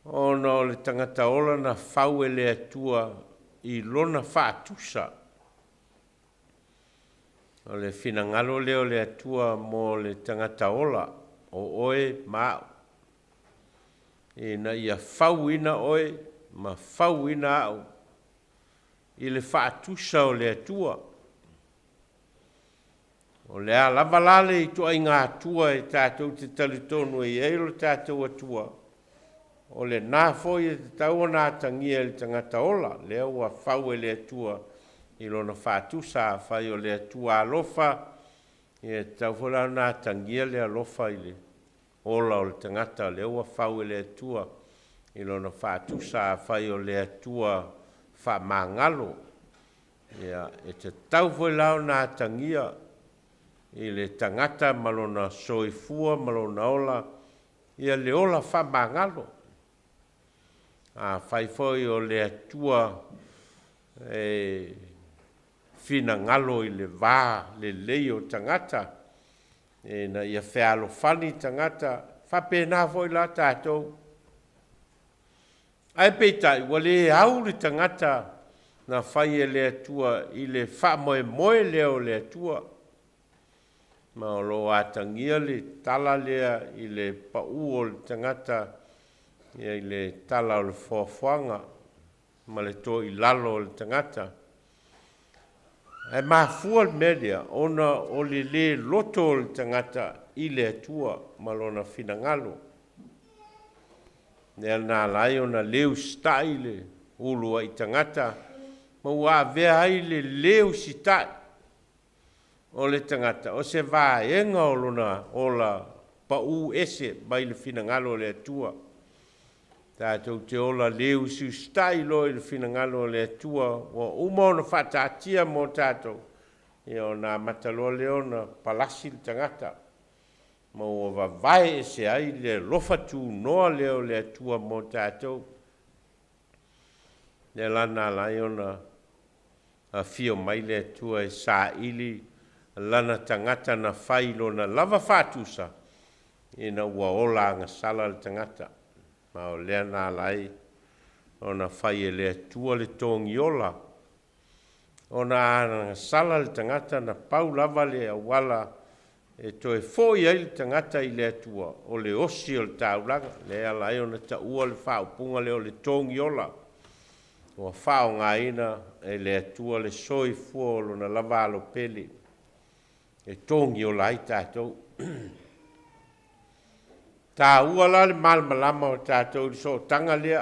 S1: Ona o le tangata ola na whau e le atua i lona whaatusa. O le finangalo leo le atua mo le tangata ola o oe mao. E na ia whauina oe ma whauina au i le whaatusa o le atua. O le a lavalale i toa i ngā atua e tātou te talitonu e eiro tātou atua. O le nā foi e te tau o nā tangia le tangata ola, leo ua whau e le atua i lona whaatusa a whai o le atua alofa, e tau whora nā tangia le alofa i le ola o le tangata, leo ua whau e le atua i lona whaatusa a whai o le atua whamangalo. Ia, e te tau foi lao nā tangia i le tangata malona soifua, malona ola, ia le ola whamangalo. A whai foi o le atua fina ngalo i le vā, le leo tangata, e na ia whealo whani tangata, whapena foi la tātou. Ai peitai, wale au le tangata na whai e le atua i le whamoe moe leo le atua. Ma o lo atangia le tala lea i le pau o le tangata i le tala o le whafuanga ma le to i lalo o le tangata. E mafua le media, ona o le loto o le tangata i le atua ma lona finangalo. Nea nā lai ona leu stai le ulua i tangata, ma ua vea ai le leu sitai o le tangata. O se vaenga o lona ola pau ese mai le finangalo le atua. Tātou te ola leu siu stai lo i le finangalo le atua, o uma ona whatatia mo tātou. I o nā mataloa leo na palasi le tangata. Ma ua vavae ese ai le lofatu noa leo le atua mo tātou. Le lana lai ona a fio mai le atua e sa ili lana tangata na whailo na lava whatusa ina ua ola nga sala le tangata. Ma o lea nā lai o na whai e le atua le tongi ola. O na sala le tangata na pau lava le awala e toe foi ai le tangata i le atua o le osi o le taulanga. Lea lai o na taua le whaupunga le o le tongi ola. O whao ngā ina e le atua le soi fua o lona lava alo pele. E tongi o lai tātou. Tā ua la le malmalama o tātou i so tanga lea.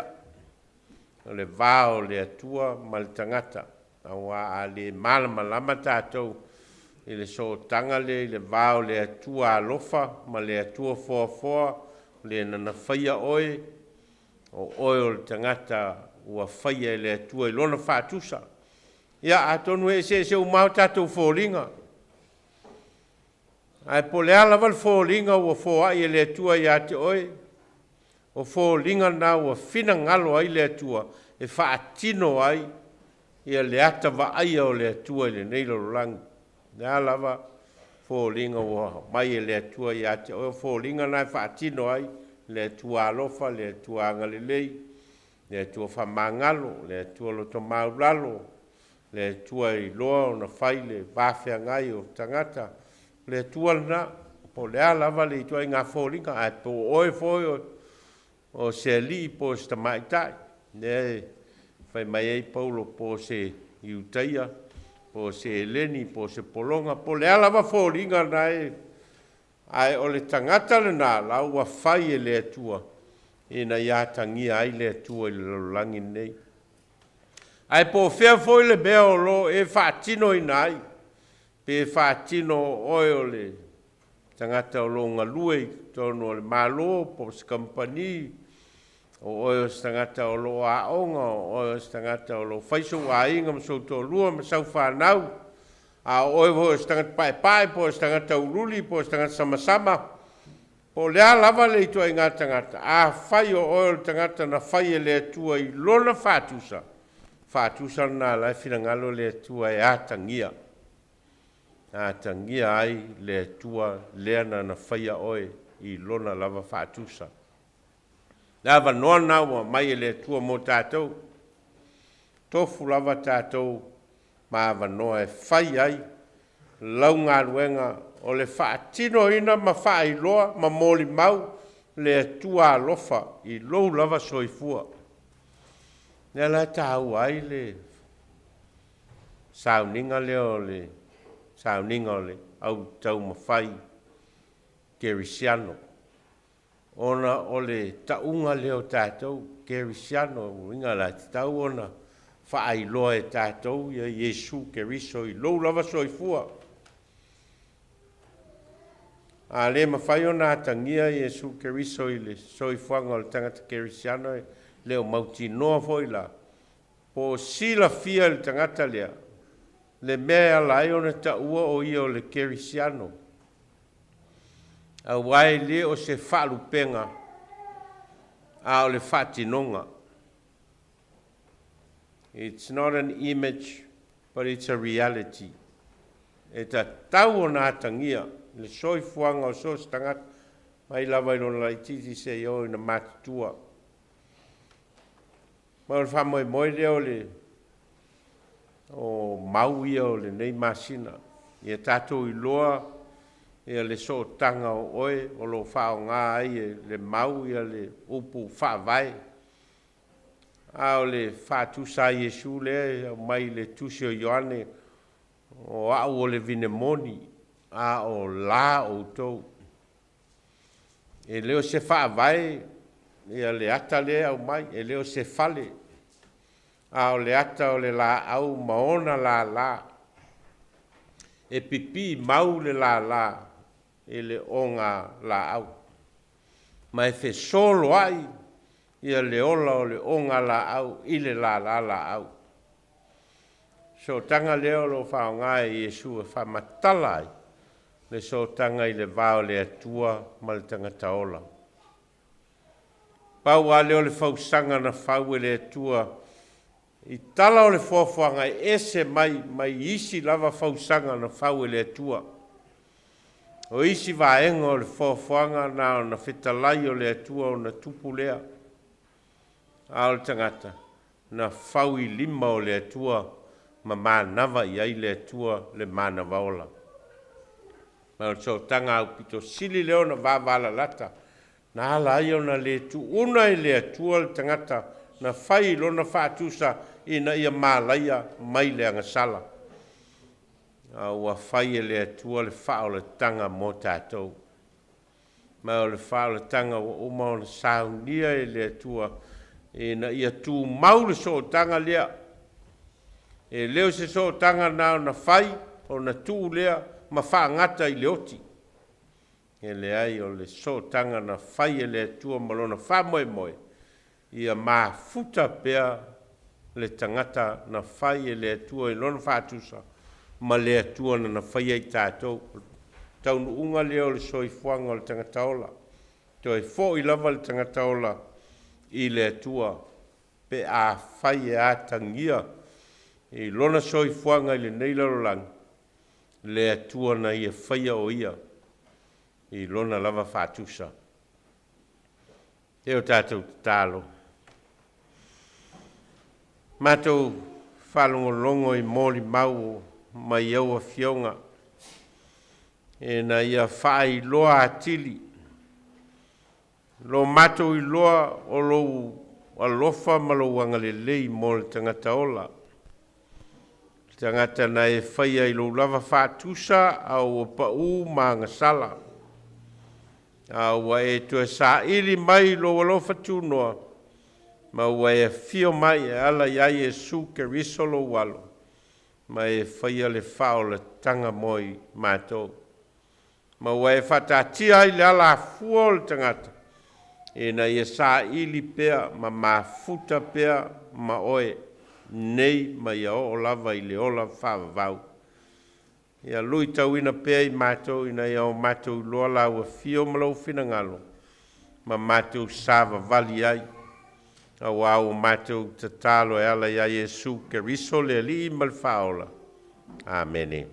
S1: O le vāo le atua ma le tangata. Awa a le malmalama tātou i le so tanga lea i le vāo le atua alofa ma le atua foa le nana whaia oe. O oe o le tangata ua whaia i le atua i lona whātusa. Ia atonu e se umau tātou fōringa. Ai po le ala wal fōlinga ua fōa i le atua i ate oe. O fōlinga na ua fina ngalo ai le atua e whaatino ai i le ata wa aia o le atua i le neilo langi. Le ala wa fōlinga ua mai e le atua i ate o fōlinga nai whaatino ai le atua alofa, le atua angalelei, le atua whamangalo, le atua loto maulalo, le atua i loa o na whai le wāwhea ngai o tangata, le atua na po le alava le itua i ngā fōlinga ai po oe fōi o se li po sta maitai, ne whai mai ei paulo po se iutaia, po se eleni, po se polonga, po le alava fōlinga nai, ai o le tangata le nā, lau wa whai e le atua, e na iatangia ai le atua i le lolangi nei. Ai po whea foi le bea o lo e whaatino i nai, pe whaatino oe o le tangata o lo ngalui, tono o le malo, po se kampani, o oe o se tangata o lo aonga, o oe o se tangata o lo whaiso wa inga msouto lua, masau whanau, a oe o se tangata pai, po se tangata uruli, po se tangata sama, po lea lava le itua i ngā tangata, a whai o oe o tangata na whai e le atua i lona whātusa, whātusa na lai whina ngalo le atua e ātangia, ātangia ai le atua lea na whai a oe i lona lava whātusa. Lava noa naua mai e le atua mo tātou, tofu lava tātou, ma ava noa e whai ai, lau ngā ruenga o le whaatino ina ma whai loa, ma mōli mau, le atua alofa i lou lava soifua. Nea la tāu ai le Sauniga leo le Sauniga o le au taumafai kerisiano. Ona o le taunga leo tātou kerisiano, inga la tau ona whaai loa e tātou ia Iesu keriso i lou lava soifua. A le mawhai o nā tangia Iesu keriso i le soifuanga o le tangata kerisiano leo mauti noa foi la. Po sila fia le tangata lea, le mea lai o na taua o ia o le kerisiano. A wai le o se whaalupenga, a o le whaatinonga. It's not an image, but it's a reality. E ta tau o nā tangia, le soifuanga o sos tangata, mai lava i lona laititi se i o ina matutua. Ma o whamoe moe leo le o mau ia o le nei masina. Ia tātou i loa, ia le so tanga o oe, o lo whao ngā ai le mau ia le upu whaavai. A o le whātusa Iesu le, mai le tusi o Ioane, o au o le vinemoni, a o la o tau. E leo se whaavai, ia le ata le au mai, e leo se fale. A o le ata o le la au maona la. E pipi mau le la, e le onga la au. Ma e fe solo ai, ia le ola o le onga la au, i le la au. So tanga leo lo whao ngai Iesu e whamatala ai, le so tanga i le vao le atua ma le tangata ola. Pau a leo le whausanga na whau e le atua, i tala o le fuafuanga ese mai isi lava whausanga na whau e le atua. O isi vaenga o le fuafuanga na o na whetalai o le atua o na tupu lea. A o le tangata, na whau i lima o le atua, ma mānawa i ai le atua le mānawa ola. Ma o so tanga au pito sili leo na vāwala lata, na ala ai o na le tu una i le atua le tangata, na whai lo na whātusa i na ia mālaia mai le angasala. A ua whai e le atua le whao le tanga mo tātou. Ma o le whao le tanga o uma o le saunia e le atua, e na ia tū mau le so tanga lea. E leo se so tanga nao na whai o na tū lea ma whaangata i le oti. E le ai o le so tanga na whai e le atua malona whamoe moe. Ia mā futa pea le tangata na whai e le atua i lona whātusa. Ma le atua na whai ai tātou. Taunu unga leo le soifuanga o le tangata ola. Toi fo i lava le tangata ola i le atua. Pe a whai e a tangia. I lona soifuanga i le neilaro lang. le atua na ia whaia o ia i lona lava whātusa. Te o tātou tālo. Mātou whalongolongo i mōli mau mai au a whionga. E na ia whai loa atili. Lo mātou i loa o lo alofa malauanga le lei mōli tangata ola. Tangata na e whaia i lo lava whātusa au o pa u maanga sala. Aua e tua sa ili mai lo alofa tūnoa. Ma ua e fio mai e ala iai e su ke risolo walo. Ma e whaia le whao le tanga moi mātou. Ma ua e whatatia i le ala fua le tangata. E na ia sa ili pea ma mafuta pea ma oe. Nei ma ia o lava i le ola whaavau. Ia lui tauina pea i mātou ina ia o mātou loa la ua fio malau whina ngalo. Ma mātou sāva vali ai. Au au mātou te tālo e ala ia Jesu ke riso le li mal whaola. Amene.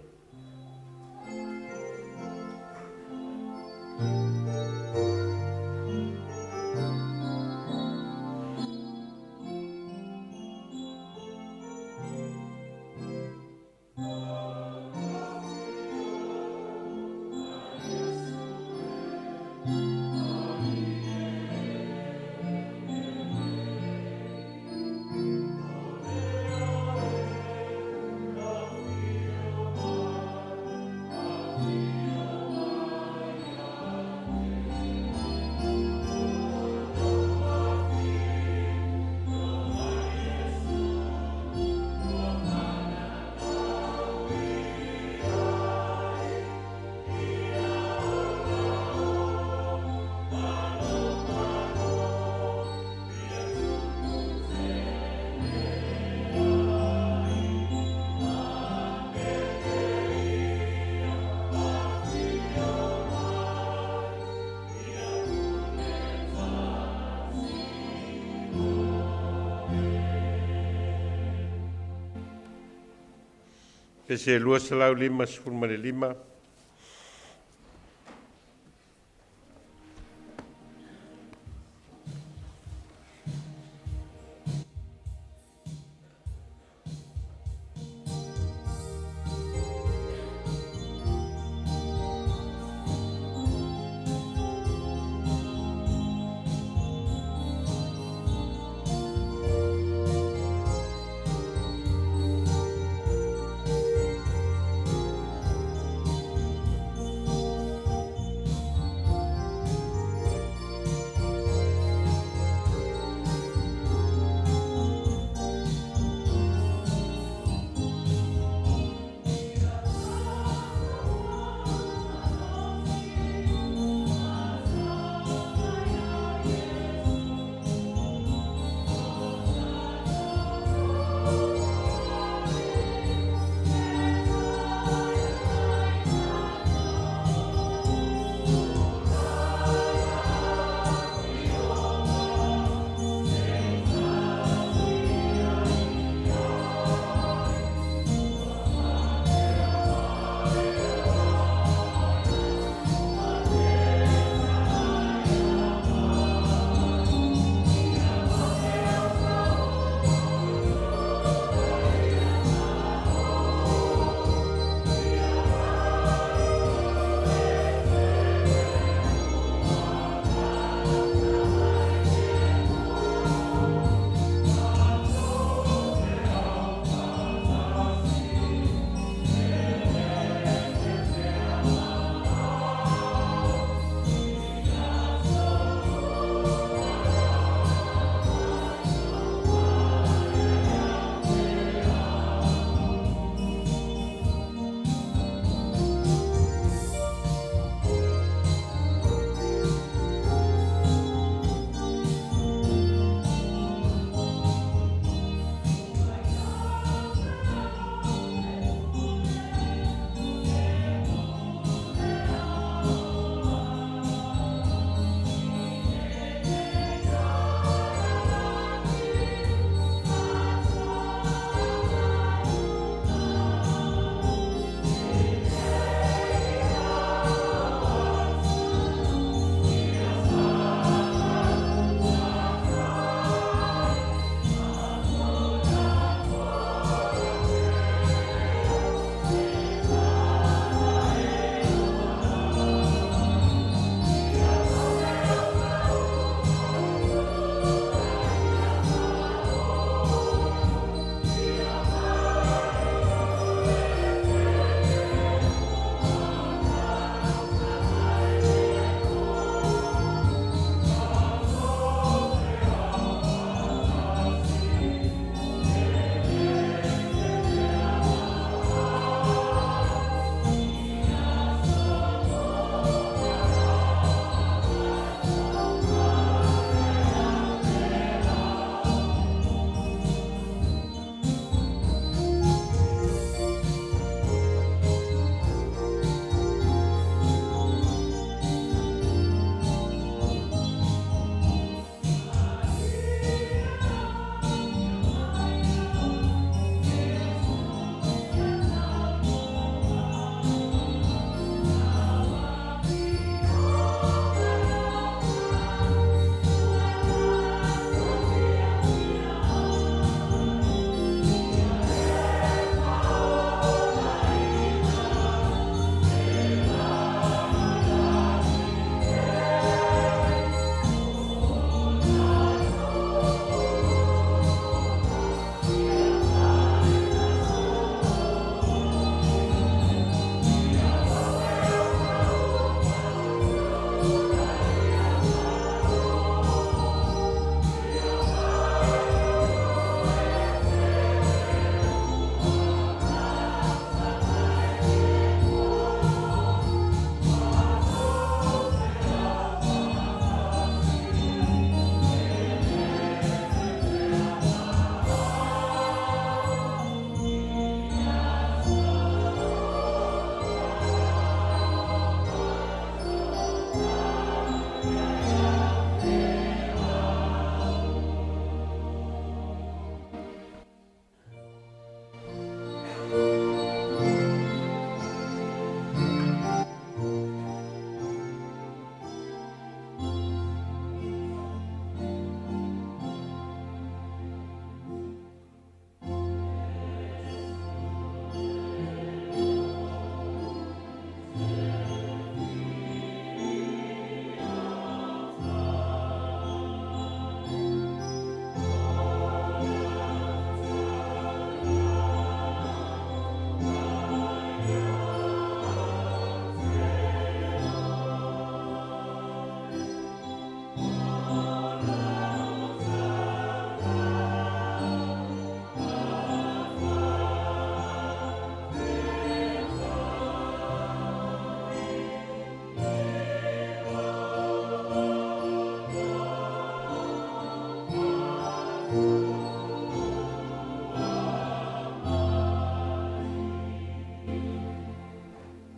S1: Pese lua salau lima, sefulma le lima.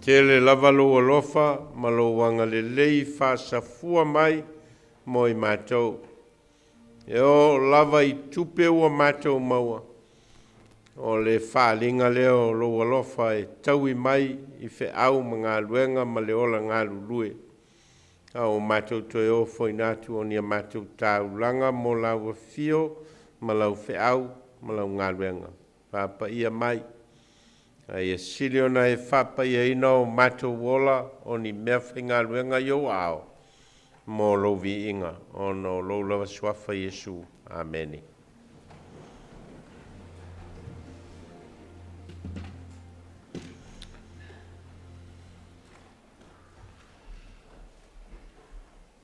S1: Tele lava lo alofa, ma lo wanga le lei whaasafua mai mo I mātou. E o lava I tupe ua mātou maua. O le whaalinga leo lo alofa e taui mai I fe au ma ngā luenga ma le ola ngā lulue. O mātou toi o foi nātu o nia mātou tāulanga mo lau fio ma lau fe au ma lau ngā luenga. Papa ia mai. Ai e sili ona e whapa ia ina o mātou wola o ni mea whainga luenga yo ao. Mo lo vi inga o no lo lawa swafa Yesu. Ameni.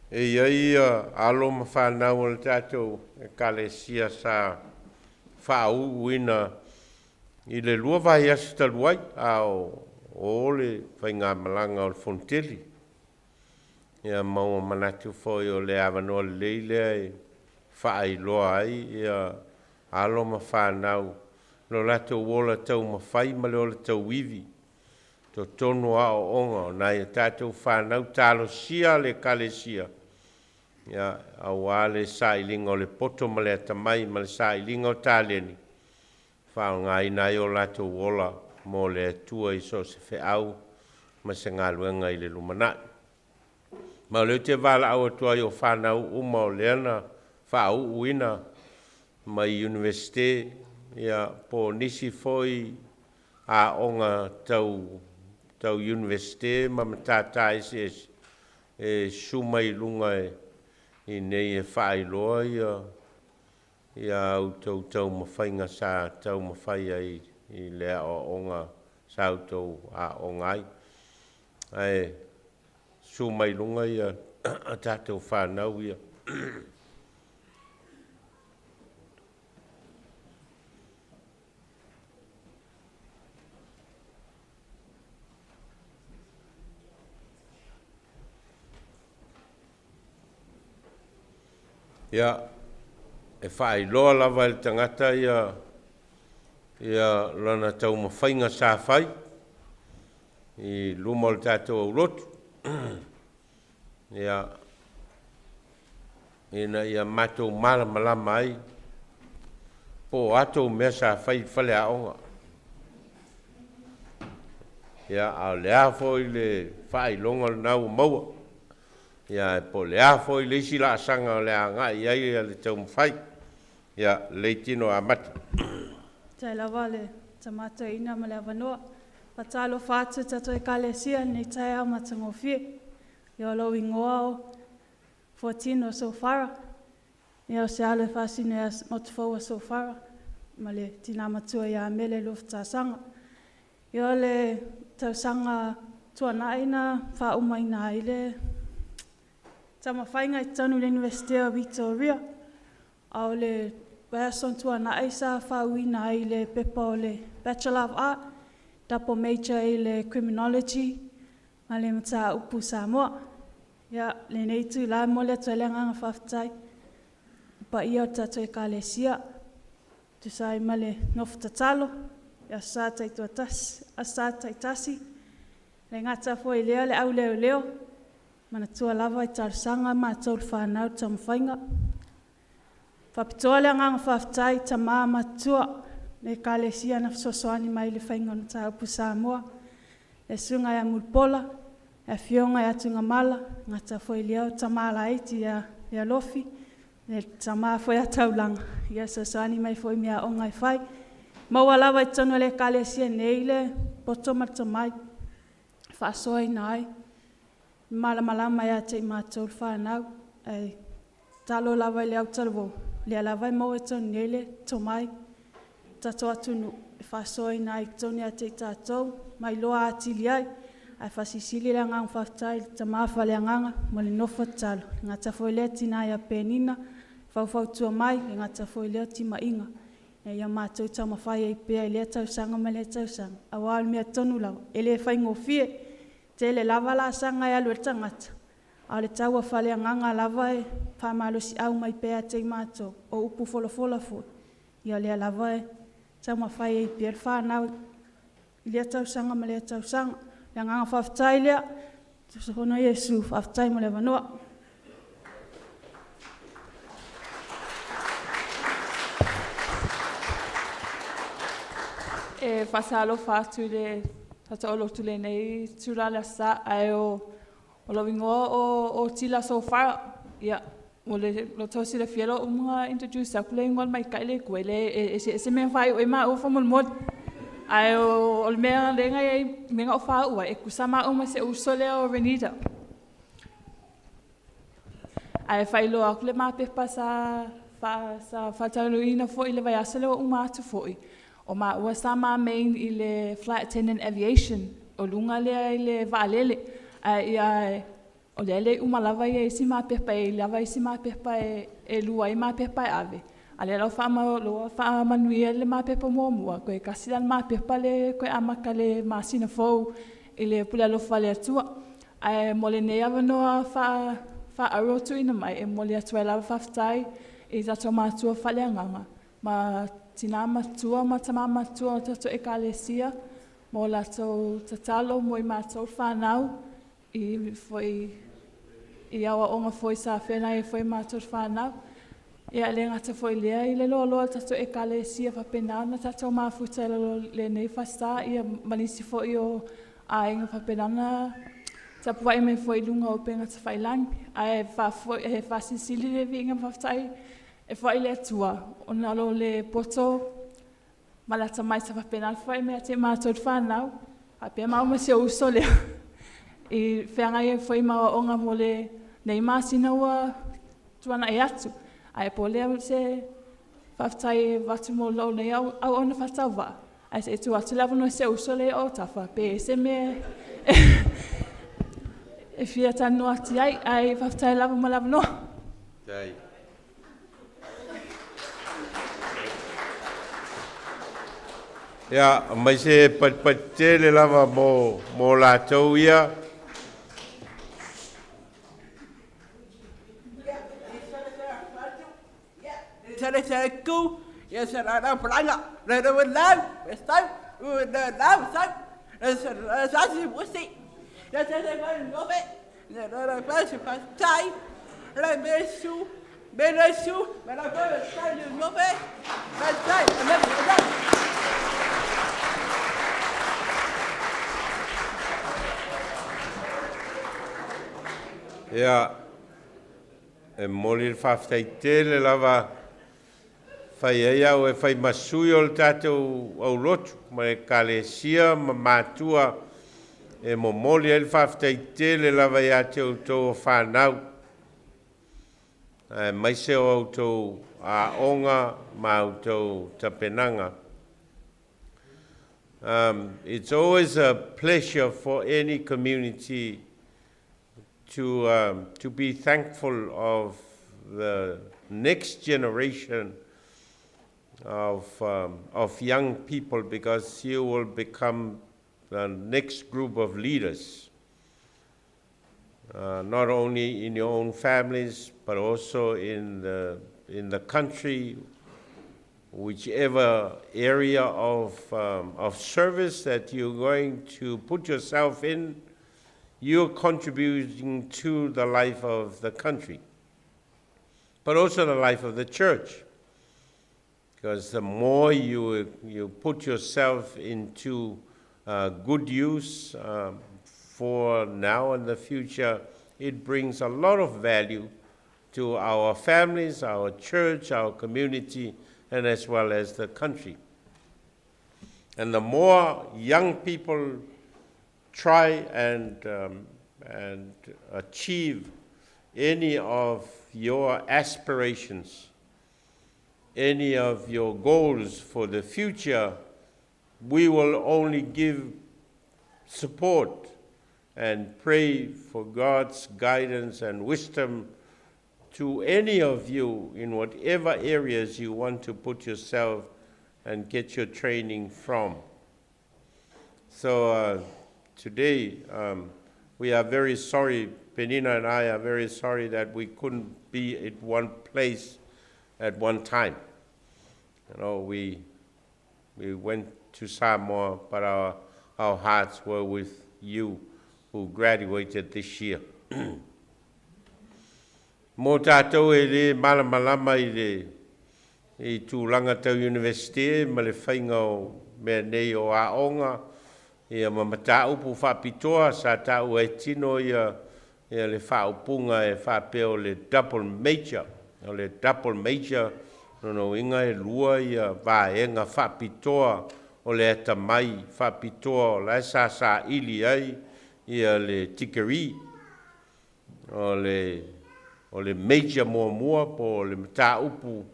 S1: E ia alo ma whanau o le tātou e kalesia sa whau uina I le lua vai asi taluai o le whainga malanga o le fonteli. Ia maua manatu foi o le awanoa le leilea e whaai loa ai ia alo ma whanau. Lo lato wola tau ma whai ma le o le tau wivi. To tonu a o onga o nai tātou whanau talo sia le kalesia. Ia au a le sailinga o le poto ma le atamai ma le sailinga o tāleni. Whao ngā inai o lato wola mo le tua I so se fe au ma se ngā luenga I le lumanai. Ma leo te wala au atua I o whanau uma o leana whao uina ma I universite ia po nisi foi a onga tau universite ma matata e suma I lunga I nei e whaailoa ia au tau mawhainga sa tau mawhai ai I lea o onga sa au tau a ongai. Ai, su mai lunga ia a tātou whanau ia. Ia, e whai loa lava il tangata ia lana tau mawhainga sa whai I luma o le tātou au Lotu. Ia ia mātou malama ai po atou mea sa whai whale a onga. Ia a lea foi le whai longa nau maua. Ia e po lea foi le isi la sanga o lea ngai ai le tau mawhai. Ia leitino a mata.
S6: Tai lawa le tamata ina ma le avanoa. Patalo whātu tato e kalesia nei tai au matangofie. Ia lo ingoa o 14 o sofara. Ia o se alo e whasine a motofau a sofara. Ma le tina matua ia mele loftasanga. Ia le tausanga tuanaina whaumaina ai le tamawhainga I tonu le University of Victoria. Au le Wēson tuanaina sa whauina ai le pepa o le Bachelor of Art. Tapo major I le Criminology. Ma le mata upu Samoa. Ia le nei tui la mo le tuelenganga whaftai. Pa ia o tato e kalesia. Tu sai ma le nofu tatalo. Ia sa taitasi. Le ngata fo I lea le au leo. Mana tua lava I tarsanga ma tau whanau tamawhainga. Whapitoa le nganga whaftai tamaa matua. Le kalesia na sosoani mai le whainga na ta upu Samoa. Le sunga ia mulpola. E fionga ia tunga mala. Ngata fo I leo tamala eiti ia lofi. Le tamaa fo ia taulanga. Ia sosoani mai fo I mea onga I whai. Maua lava I tono le kalesia nei le potoma tamai. Whaasoa I nai. Malama ia te I mātou whanau. Talo lava I le au talavo. Le lava I mau e tono nei le tomai. Tato atunu. Whaasoa I nai toni a te tātou. Mai loa atili ai. Ai whasisili le ngang whaftai. Tamafa le nganga. Ma le nofa talo. Ngata fo le tina ia penina. Whau tua mai. Ngata fo le tima inga. Ia mātou taumafai ai pēa I le tausanga ma le tausanga. Awal mea tonu lau. E le whaingofie. Te le lava la sanga e alu e tangata. A le taua whale nganga lava e whamalosi au mai pēa te mātou. O upu fola fo. Ia le lava e taumafai ai pēa whanau. I le tausanga ma le tausanga. le nganga whaftai lea, tusakono Yesu, whaftai mo le wanoa.
S7: E whasalo whātu le tata o Lotu le nei tura le sa ai o lawingoa o tila so whara. Ia, o le tosi le fielo o mga introduce a kule ingol mai kaile kue le e se mea whai o e maa o whamol mod. Ai o le mea lenga e menga o wha ua e kusama o ma se uso lea o Renita. Ai whai loa kule maa pepa sa whataluina fo i le vai asa leo o maatu fo i. O ma ua sa maa main i le flight attendant aviation o lunga lea i le vaalele. Ai o lele umalawa i isi maa pepa e lava isi maa pepa e lua i maa pepa e ave. Ale lau wha manuia le maa pepa mua koe kasilan maa pepa le koe amaka le maa sina fau i le pula lofa le atua. Ai mo le nei awanoa wha arotu ina mai e mo le atua e lawa whaftai i tato mātua whale anganga. Ma tina matua ma tama matua o tato e kalesia mo lato tatalo mo i mātou whanau i foi i awa onga foi sa whena i foi mātou whanau. Ia le ngata foi lea i le loa tato e kalesia whapenau na tato mafuta le nei whasta ia manisi foi o a inga whapenana tapua i me foi lunga o penga ta whailangi. Ai e whasisili le vinga whaftai e foi le atua. O nalo le poto malata mai sa whapenana foi mea te mātou whanau. A pia mau ma se uso lea. I whianga e foi maua onga mo le nei māsina ua tuana e atu. Ai po lea se whaftai watu mo lau nei au ona whatau wa. Ai se tu atu lawa no se uso le o tafa. Pe se me e fia tanu ati ai whaftai lawa mo lawa no.
S1: Dai. Ia, mai se patele lava mo lātou ia.
S8: Saya ku, ya saya pelangak, ada benar, besar, benar besar, saya sih mesti, ya saya ngobe, ada pasal pasal, ada besu, mana kau saya ngobe, pasal, ada benar.
S1: Ia, e moli whaftai tele lava whai eia o e whai masui o le tātou au Lotu, ma e kalesia ma mātua e mo moli e le whaftai tele lava ia te au tau o whanau. Mai se o au tau a onga ma au tau tapenanga. It's always a pleasure for any community to be thankful of the next generation of young people, because you will become the next group of leaders, not only in your own families, but also in the country, whichever area of service that you're going to put yourself in. You're contributing to the life of the country, but also the life of the church. Because the more you put yourself into good use for now and the future, it brings a lot of value to our families, our church, our community, and as well as the country. And the more young people try and achieve any of your aspirations, any of your goals for the future, we will only give support and pray for God's guidance and wisdom to any of you in whatever areas you want to put yourself and get your training from. So today, we are very sorry, Penina and I are very sorry that we couldn't be at one place at one time. You know, we went to Samoa, but our hearts were with you who graduated this year. Mō tātou e le malamalama i tūlanga tau university, ma le whainga o mea nei o aonga, ia ma mataupu whapitoa, sa tau e tino ia le whaupunga e whapeo le double major, o le double major, no inga e lua ia vaenga whapitoa, o le ata mai whapitoa, o le sa ili ai, ia le tikeri, o le major mua po le mataupu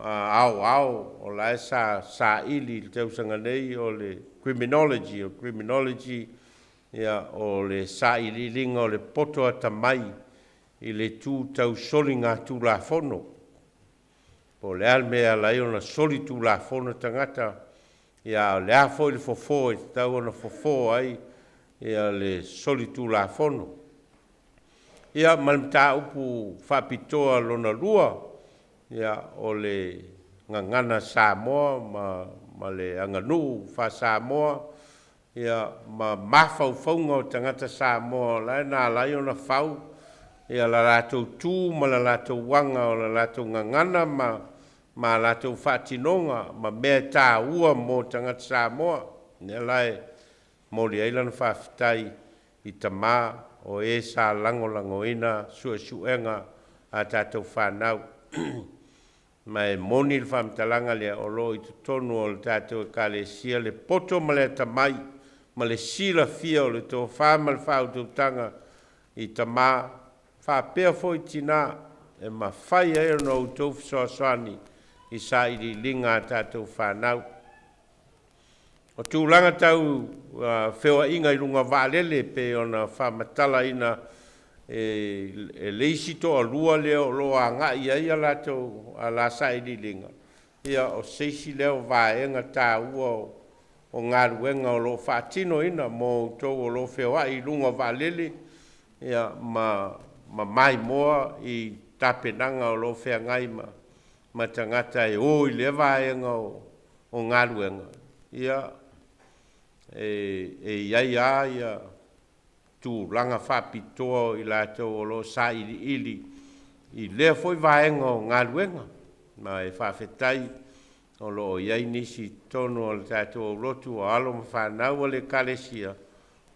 S1: au, o le sa ili le tausanga nei, o le criminology, ia o le sa ili linga o le poto ata mai, i le tū tau soli ngā tū la fono. Po le almea lai ona soli tū la fono tangata, ia le a foi le fofo, e tau ona fofo ai, ia le soli tū la fono. Ia malimta upu whapitoa lona lua, ia o le ngangana Samoa, ma le anganu wha Samoa, ia ma mawhau whaunga o tangata Samoa, lai nā lai ona whau, ia la rātou tū, ma la rātou wanga o la rātou ngangana, ma rātou whatinonga, ma mea tā ua mō tangata Samoa, ia lai mō li ailana whawhitai i tamā, o e sa lango ina suenga a tātou whanau. Mai moni le whamtalanga lea o lo i tutonu o le tātou e ka le sia le poto ma le tamai, ma le sila fia o le tō whama le whau tūtanga i tamā, whapea foi tina e ma whai e no tō whasoaswani i sa i li linga a tātou whanau. O tūlanga tau whewa inga i runga wālele pe o na whamatala ina e leisi to a lua leo lo a ngā ia ia lato a la saidi linga. Ia o seisi leo vāenga tā ua o ngā ruenga o lo whātino ina mō tō o lo whewa i runga wālele. Ia ma mai moa i tāpenanga o lo whea ngai ma tangata e o i le vāenga o ngā ruenga. Ia iai ia tu langa whapitoa i lātou o lo sa ili i lea foi vaenga o ngā luenga ma e whawhetai o lo iai nisi tono o le tātou o Lotu o alo ma whanau o le kalesia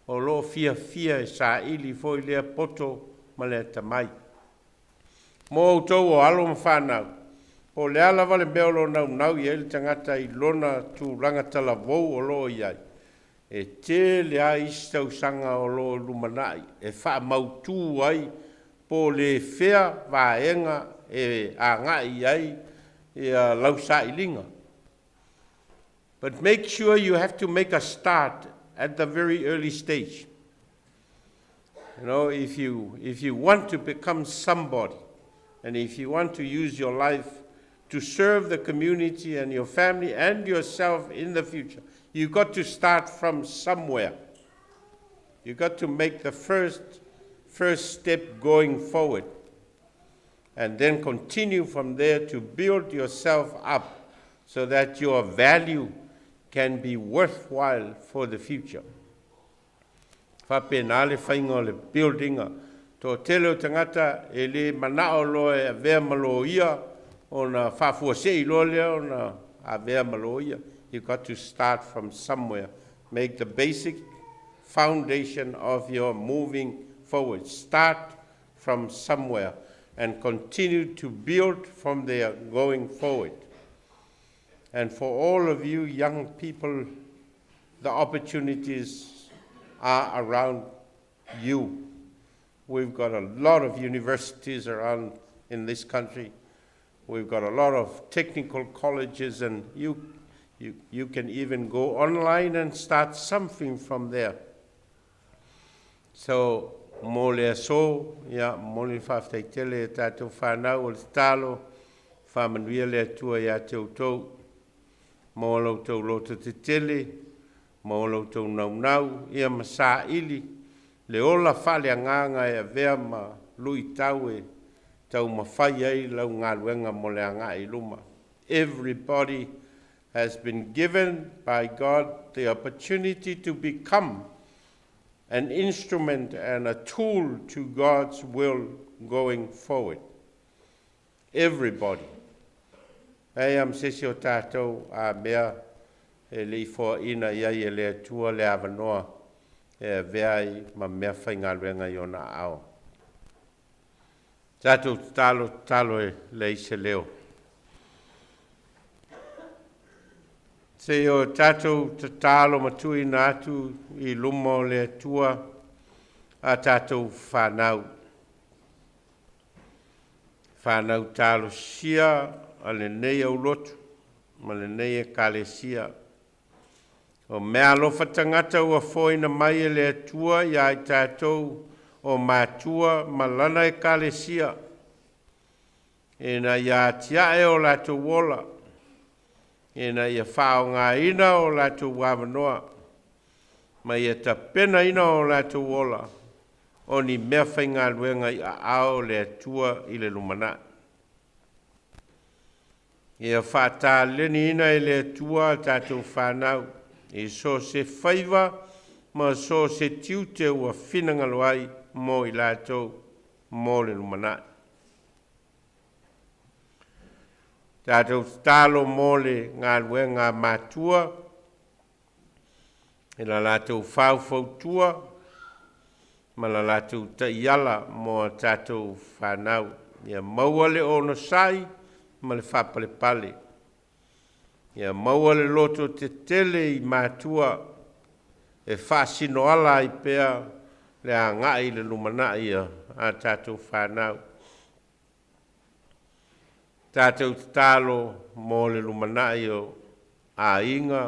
S1: o lo fia e sa ili foi lea poto ma lea tamai mo tau o alo ma whanau o le ala vale meo lo nau i ele tangata i lona tu langa talavou o lo iai e te lea istau sanga o lo lumanai, e wha mautū ai, po le whea vaenga e a ngai ai, e a lausa ilinga. But make sure you have to make a start at the very early stage. You know, if you want to become somebody, and if you want to use your life to serve the community and your family and yourself in the future, you got to start from somewhere. You got to make the first step going forward, and then continue from there to build yourself up so that your value can be worthwhile for the future. Whapena le whainga le buildinga, tō tele o tangata e le manao loe a vea malo ia, o na whafuasei loa lea o na a vea malo ia. You've got to start from somewhere. Make the basic foundation of your moving forward. Start from somewhere and continue to build from there going forward. And for all of you young people, the opportunities are around you. We've got a lot of universities around in this country. We've got a lot of technical colleges, and you can even go online and start something from there. So, mo le so, ya mo le whawhtaitele e tātou whanau o le talo, whamanuia le atua ia teu tau, mo lau Lotu te tele, mo lau tau nau, ia masa ili, le ola whale anganga e vea ma lui tau e TaumafaI ai lau ngā luenga mo le anga i luma. Everybody has been given by God the opportunity to become an instrument and a tool to God's will going forward. Everybody. Ei am sisi o tātou a mea e li fo ina iai e le tua le avanoa e veai ma mea whainga luenga i ona ao. Tātou talo e le ise leo. Se o tātou talo matui na atu i lumo le tua a tātou whanau. Whanau talo sia a le nei au lotu, ma le nei e kalesia. O mea lofa tangata ua foina mai e le atua ia i tātou o mātua malana e kalesia. E na ia tiae o lātou wola. E na ia whao ngā ina o lātou wawanoa. Ma ia ta pena ina o lātou wola. O ni mea whainga luenga i a ao le atua i le lumana. Ia whata leni ina i le atua tātou whanau. I so se whaiva ma so se tiute ua whinanga loai mo i lātou mo le lumana. Tātou talo mo le ngā luenga mātua. E la lātou whauwhautua. Ma la lātou taiala mo tātou whanau. Ia maua le ono sai, ma le whapale pale. Ia maua le loto te tele i mātua. E whasino ala i pēa le a ngai le lumana ia a tātou whanau. Tātou talo mo le lumana ia a inga,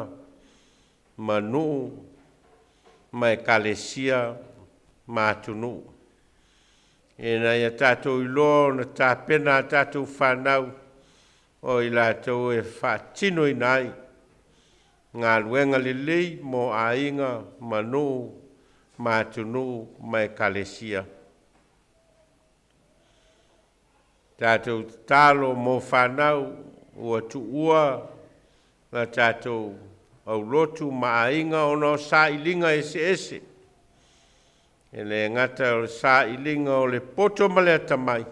S1: manu, mai kalesia, mātunu. E na ia tātou ilo na tāpena tātou whanau o i lātou e whātino i nai. Ngā luenga lelei mo ainga, manu, mātunu, mai kalesia. Tātou talo mo whanau ua tuua na tātou au lotu ma ainga o no sa ilinga ese ese. E le ngata o le sa ilinga o le poto malea tamai.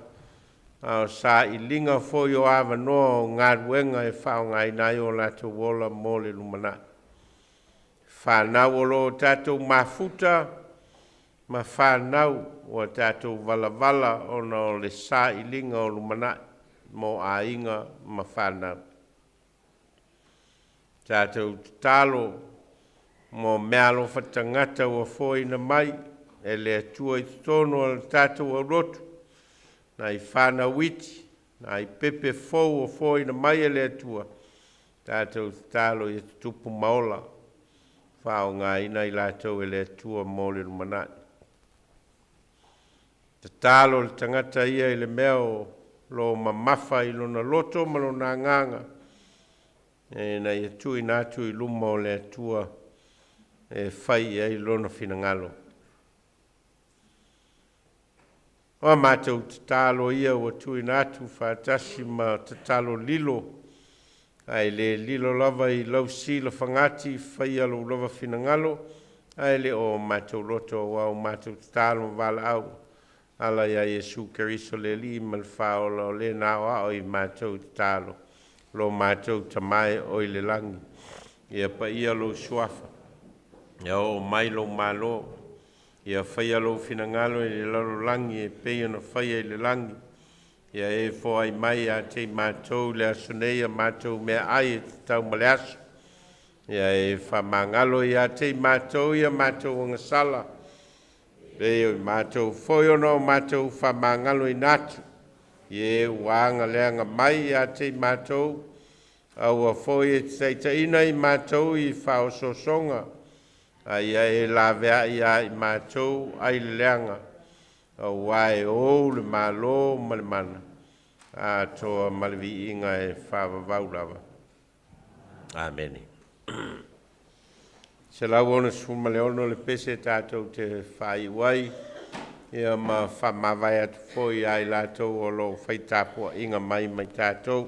S1: O sa ilinga fo yo ava no ngā ruenga e whao ngai nai o lātou wola mo le lumana. Whanau o lo tātou mafuta, ma whanau o tātou vala o no le sa ilinga o lumana mo ainga ma whanau. Tātou talo mo mealo whatangata o fōina mai, e le atua i tono al tātou au rotu, na i whana witi, na i pepe fōu o fōina mai e le atua, tātou talo i tupu maola, whao ngā ina i lātou e le atua mō le rumanat. Te talo le tangata ia i le meo lo mamafa i lona loto ma lona nganga, e na i atu i nātu i luma o le atua e whai e i lona finangalo. O mātou te talo ia o atu i nātu whātasi ma te talo lilo. Ai le lilo lava i lau sila whangati whai alo lava finangalo. Ai le o mātou roto o mātou te talo wala au. Ala ia Jesu Keriso le li mal whaola o le nao ao i mātou te talo. Lo mātou tamai o i le langi. Ia pa ia lo suafa. Ia o mai lo malo. Ia whaia lo finangalo i le laro langi e peia na whaia i le langi. Ia e fo ai mai a te mātou le asoneia mātou mea ai e te tau maleaso. Ia e whamangalo i a te mātou ia mātou o ngasala. Peo i mātou whoiono mātou whamangalo i nātu. Ie wāanga leanga mai a te mātou, au a whoi e teita ina i mātou i whao sosonga, ai e la vea i mātou ai leanga, au wae o le malo malemana, a toa malevi inga e whawa vaulava. Amen. Se lau ona suma leono le pese tātou te whai wai, ia ma whamawai atu fōi ai lātou o lo whaitāpua inga mai mai tātou.